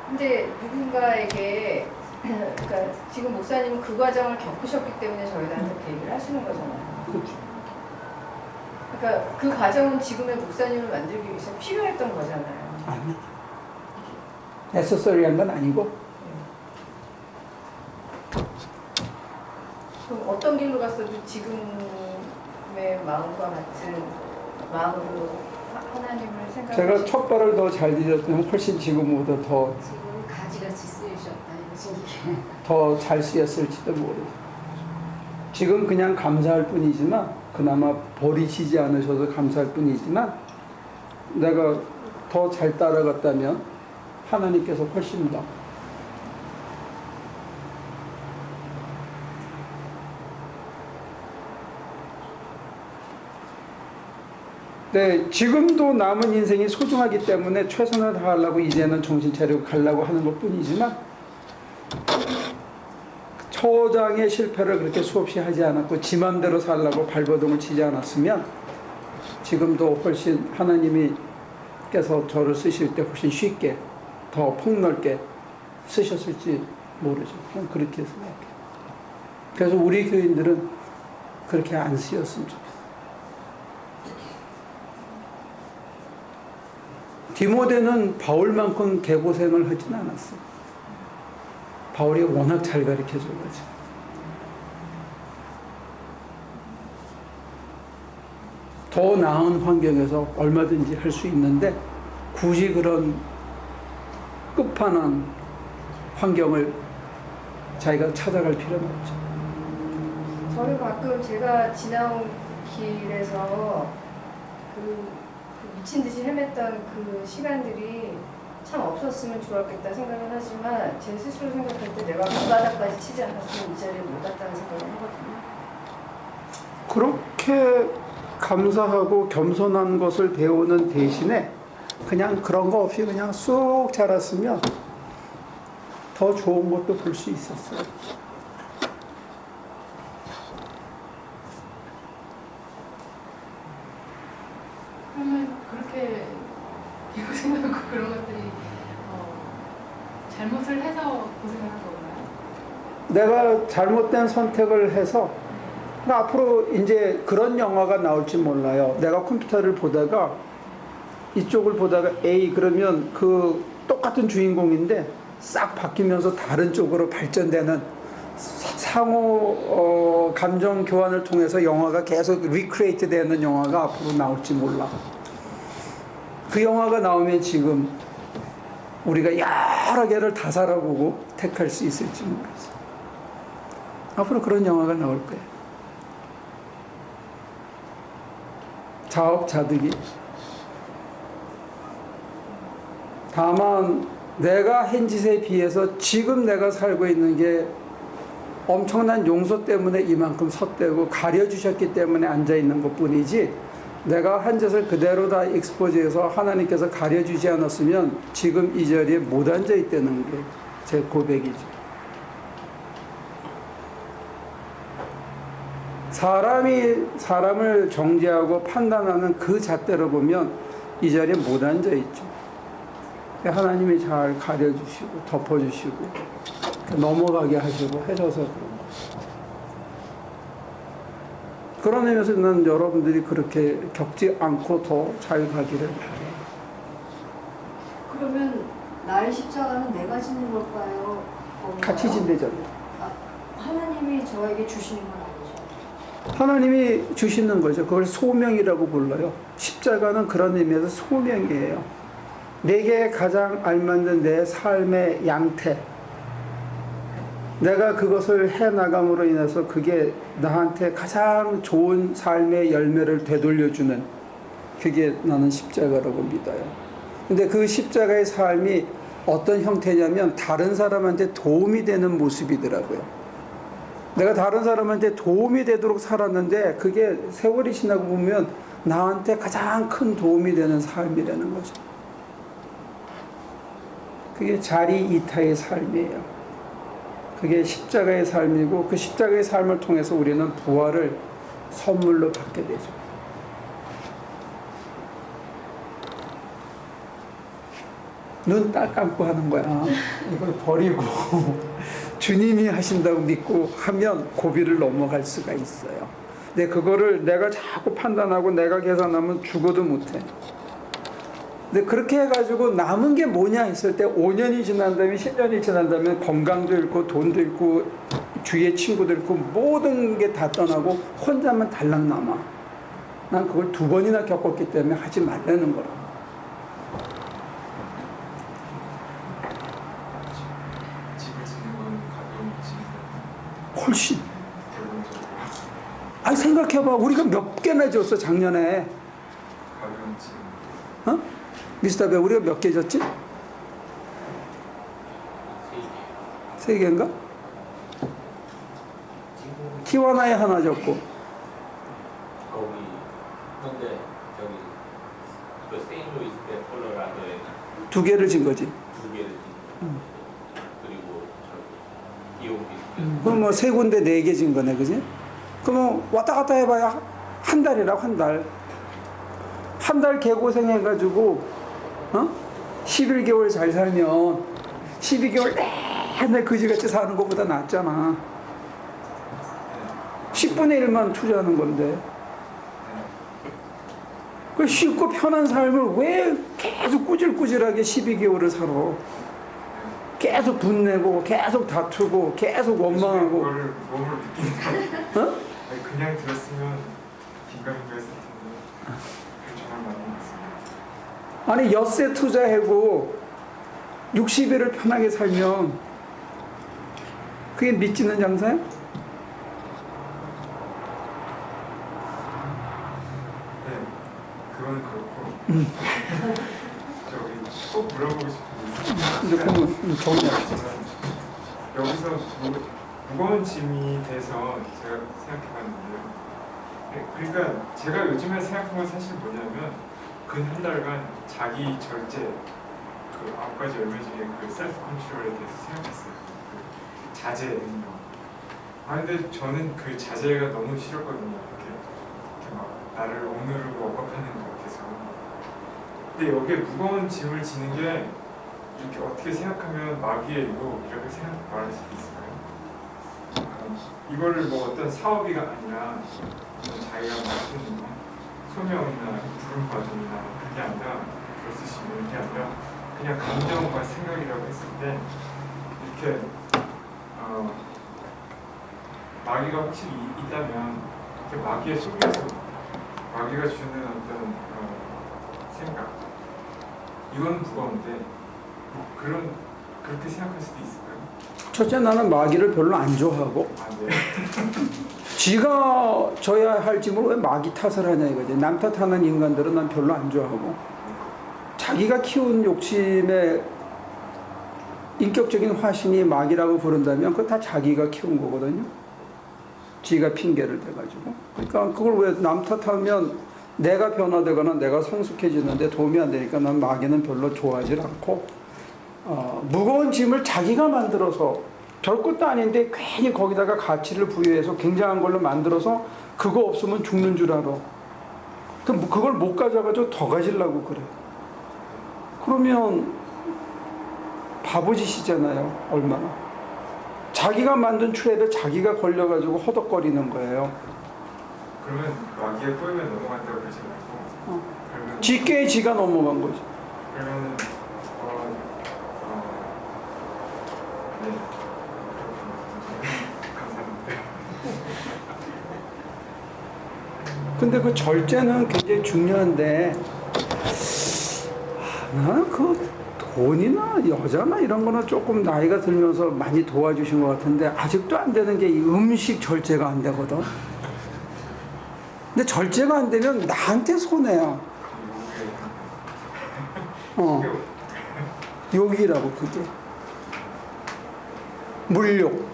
근데 누군가에게 그러니까 지금 목사님은 그 과정을 겪으셨기 때문에 저희들한테 그 얘기를 하시는 거잖아요. 그렇죠. 그러니까 그 과정은 지금의 목사님을 만들기 위해서 필요했던 거잖아요. 아니. necessary한 건 아니고. 그럼 어떤 길로 갔어도 지금의 마음과 같은 마음으로 하나님을 생각하시고 제가 첫 발을 더 잘 디뎠으면 훨씬 지금보다 지금 가지같이 쓰이셨다 이거지. 더 잘 쓰였을지도 모르죠. 지금 그냥 감사할 뿐이지만 그나마 버리시지 않으셔서 감사할 뿐이지만 내가 더 잘 따라갔다면 하나님께서 훨씬 더 네, 지금도 남은 인생이 소중하기 때문에 최선을 다하려고 이제는 정신 차리고 가려고 하는 것 뿐이지만 처장의 실패를 그렇게 수없이 하지 않았고 지 맘대로 살라고 발버둥을 치지 않았으면 지금도 훨씬 하나님께서 저를 쓰실 때 훨씬 쉽게 더 폭넓게 쓰셨을지 모르죠. 그냥 그렇게 생각해요. 그래서 우리 교인들은 그렇게 안 쓰였으면 좋겠어요. 디모데는 바울만큼 개고생을 하진 않았어. 바울이 워낙 잘 가르쳐줘가지고. 더 나은 환경에서 얼마든지 할 수 있는데 굳이 그런 끝판왕 환경을 자기가 찾아갈 필요는 없죠. 저는 가끔 제가 지나온 길에서 그 미친 듯이 헤맸던 그 시간들이 참 없었으면 좋았겠다 생각을 하지만 제 스스로 생각할 때 내가 그 바닥까지 치지 않았으면 이 자리에 못 왔다는 생각을 하거든요. 그렇게 감사하고 겸손한 것을 배우는 대신에 그냥 그런 거 없이 그냥 쑥 자랐으면 더 좋은 것도 볼 수 있었어요. 그러면 그렇게 고생하고 그런 것들이 잘못을 해서 고생을 한 건가요? 내가 잘못된 선택을 해서 앞으로 이제 그런 영화가 나올지 몰라요. 내가 컴퓨터를 보다가 이쪽을 보다가 A 그러면 그 똑같은 주인공인데 싹 바뀌면서 다른 쪽으로 발전되는 상호 감정 교환을 통해서 영화가 계속 리크리에이트 되는 영화가 앞으로 나올지 몰라. 그 영화가 나오면 지금 우리가 여러 개를 다 살아보고 택할 수 있을지 모르겠어. 앞으로 그런 영화가 나올 거예요. 자업자득이. 다만 내가 한 짓에 비해서 지금 내가 살고 있는 게 엄청난 용서 때문에 이만큼 섰대고 가려주셨기 때문에 앉아있는 것 뿐이지 내가 한 짓을 그대로 다 익스포즈해서 하나님께서 가려주지 않았으면 지금 이 자리에 못 앉아있다는 게 제 고백이죠. 사람이 사람을 정죄하고 판단하는 그 잣대로 보면 이 자리에 못 앉아있죠. 하나님이 잘 가려주시고 덮어주시고 넘어가게 하시고 해줘서 그런 거죠. 그런 의미에서 난 여러분들이 그렇게 겪지 않고 더 잘 가기를 바래요. 그러면 나의 십자가는 내가 지는 걸까요? 같이 진대잖아요. 하나님이 저에게 주시는 건 아니죠. 하나님이 주시는 거죠. 그걸 소명이라고 불러요. 십자가는 그런 의미에서 소명이에요. 내게 가장 알맞는 내 삶의 양태, 내가 그것을 해나감으로 인해서 그게 나한테 가장 좋은 삶의 열매를 되돌려주는 그게 나는 십자가라고 믿어요. 근데 그 십자가의 삶이 어떤 형태냐면 다른 사람한테 도움이 되는 모습이더라고요. 내가 다른 사람한테 도움이 되도록 살았는데 그게 세월이 지나고 보면 나한테 가장 큰 도움이 되는 삶이라는 거죠. 그게 자리 이타의 삶이에요. 그게 십자가의 삶이고 그 십자가의 삶을 통해서 우리는 부활을 선물로 받게 되죠. 눈 딱 감고 하는 거야. 이걸 버리고 주님이 하신다고 믿고 하면 고비를 넘어갈 수가 있어요. 근데 그거를 내가 자꾸 판단하고 내가 계산하면 죽어도 못해. 근데 그렇게 해가지고 남은 게 뭐냐 했을 때 5년이 지난 다음에 10년이 지난 다음에 건강도 잃고 돈도 잃고 주위의 친구도 잃고 모든 게 다 떠나고 혼자만 달랑 남아. 난 그걸 2번이나 겪었기 때문에 하지 말라는 거라. 훨씬. 아 생각해봐. 우리가 몇 개나 줬어 작년에. 가벼운 짐. 어? 미스터 배 우리가 몇 개 줬지? 세 개인가? 티와나에 하나 줬고. 거기 근데 저기 그 세인루이스 대 콜로라도에 두 개를 진 거지. 두 개를 그리고 저기 이용기 그럼 뭐 세 군데 네 개 진 거네, 그지? 그러면 왔다 갔다 해봐야 한 달이라고 한 달. 한 달 개고생해가지고 11개월 잘 살면 12개월 내내 그지같이 사는 것보다 낫잖아. 10분의 1만 투자하는 건데. 그 쉽고 편한 삶을 왜 계속 꾸질꾸질하게 12개월을 살아? 계속 분내고, 계속 다투고, 계속 원망하고. 그거를 몸을 느낀다. 어? 아니, 그냥 들었으면 긴가민가 했을 텐데 그게 정말 많은 것 같습니다. 아니 엿새 투자하고 60일을 편하게 살면 그게 믿지는 장사야? 네, 그건 그렇고 저기 꼭 물어보고 싶은 게 있습니다. 이제 그러면 정리합시다. 여기서 무거운 짐이 돼서 제가 생각해봤는데요. 네, 그러니까 제가 요즘에 생각한 건 사실 뭐냐면 근 한 달간 자기 절제 그 9가지 열매 중에 그 셀프 컨트롤에 대해서 생각했어요. 그 자제 능력. 아 근데 저는 그 자제가 너무 싫었거든요. 이렇게 막 나를 억누르고 억압하는 것 같아서. 근데 여기에 무거운 짐을 지는 게 이렇게 어떻게 생각하면 마귀의 일고 이렇게 말할 수도 있을까요? 이거를 뭐 어떤 사업이가 아니라 자기가 맡은 소명이나 부름받음이나 그게 아니라 그렇으시면 게 아니라 그냥 감정과 생각이라고 했을 때 이렇게 마귀가 확실히 있다면 이렇게 마귀에 속여서 마귀가 주는 어떤 생각 이건 무거운데 그렇게 생각할 수도 있을까요? 첫째 나는 마귀를 별로 안 좋아하고 아 네. 지가 져야 할 짐을 왜 마귀 탓을 하냐 이거지. 남 탓하는 인간들은 난 별로 안 좋아하고 자기가 키운 욕심의 인격적인 화신이 마귀라고 부른다면 그거 다 자기가 키운 거거든요. 지가 핑계를 대가지고. 그러니까 그걸 왜 남 탓하면 내가 변화되거나 내가 성숙해지는데 도움이 안 되니까 난 마귀는 별로 좋아하지 않고 무거운 짐을 자기가 만들어서 별것도 아닌데 괜히 거기다가 가치를 부여해서 굉장한 걸로 만들어서 그거 없으면 죽는 줄 알아. 그걸 못 가져가지고 더 가지려고 그래. 그러면 바보짓이잖아요. 얼마나. 자기가 만든 트랩에 자기가 걸려가지고 허덕거리는 거예요. 그러면 마귀에 꼬이면 넘어간다고 그러지 말고 그러면 지게 지가 넘어간 거지. 그러면 네 감사합니다. 근데 그 절제는 굉장히 중요한데 나는 그 돈이나 여자나 이런 거는 조금 나이가 들면서 많이 도와주신 것 같은데 아직도 안 되는 게 이 음식 절제가 안 되거든. 근데 절제가 안 되면 나한테 손해야. 욕이라고 그게. 물욕.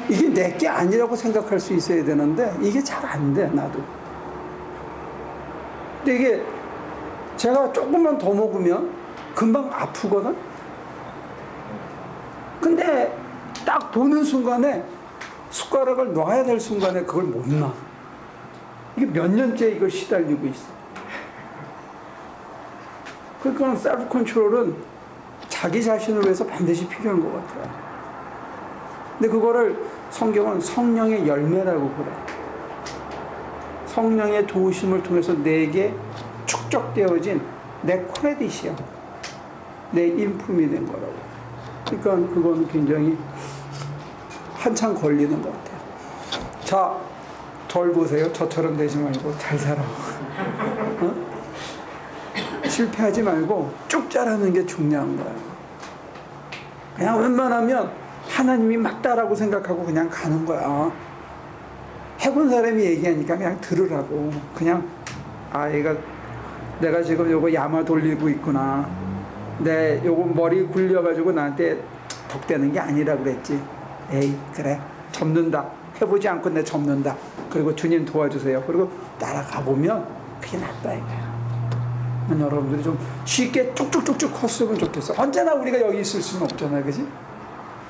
이게 내게 아니라고 생각할 수 있어야 되는데 이게 잘 안 돼, 나도. 근데 이게 제가 조금만 더 먹으면 금방 아프거든? 근데 딱 보는 순간에 숟가락을 놔야 될 순간에 그걸 못 놔. 이게 몇 년째 이걸 시달리고 있어. 그러니까 셀프 컨트롤은 자기 자신을 위해서 반드시 필요한 것 같아요. 근데 그거를 성경은 성령의 열매라고 그래. 성령의 도우심을 통해서 내게 축적되어진 내 크레딧이야. 내 인품이 된 거라고. 그러니까 그건 굉장히 한참 걸리는 것 같아요. 자, 덜 보세요. 저처럼 되지 말고 잘 살아. 어? 실패하지 말고 쭉 자라는 게 중요한 거야. 그냥 웬만하면 하나님이 맞다라고 생각하고 그냥 가는 거야. 해본 사람이 얘기하니까 그냥 들으라고. 그냥 얘가 내가 지금 요거 야마 돌리고 있구나. 내 요거 머리 굴려가지고 나한테 덕대는 게 아니라 그랬지. 에이 그래 접는다. 해보지 않고 내 접는다. 그리고 주님 도와주세요. 그리고 따라가 보면 그게 낫다 이거야. 여러분들이 좀 쉽게 쭉쭉쭉쭉 컸으면 좋겠어. 언제나 우리가 여기 있을 수는 없잖아요, 그지?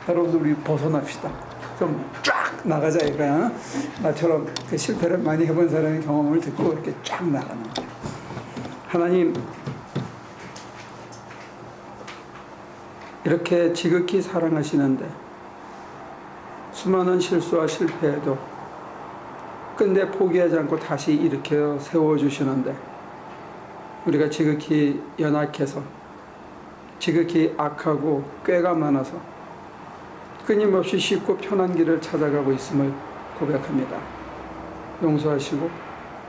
여러분들 우리 벗어납시다. 좀 쫙 나가자 이거야. 나처럼 그 실패를 많이 해본 사람의 경험을 듣고 이렇게 쫙 나가는 거야. 하나님 이렇게 지극히 사랑하시는데 수많은 실수와 실패에도 끝내 포기하지 않고 다시 일으켜 세워주시는데 우리가 지극히 연약해서 지극히 악하고 꾀가 많아서 끊임없이 쉽고 편한 길을 찾아가고 있음을 고백합니다. 용서하시고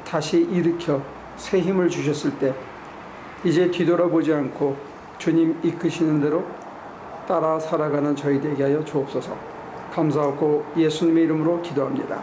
다시 일으켜 새 힘을 주셨을 때 이제 뒤돌아보지 않고 주님 이끄시는 대로 따라 살아가는 저희 되게 하여 주옵소서. 감사하고 예수님의 이름으로 기도합니다.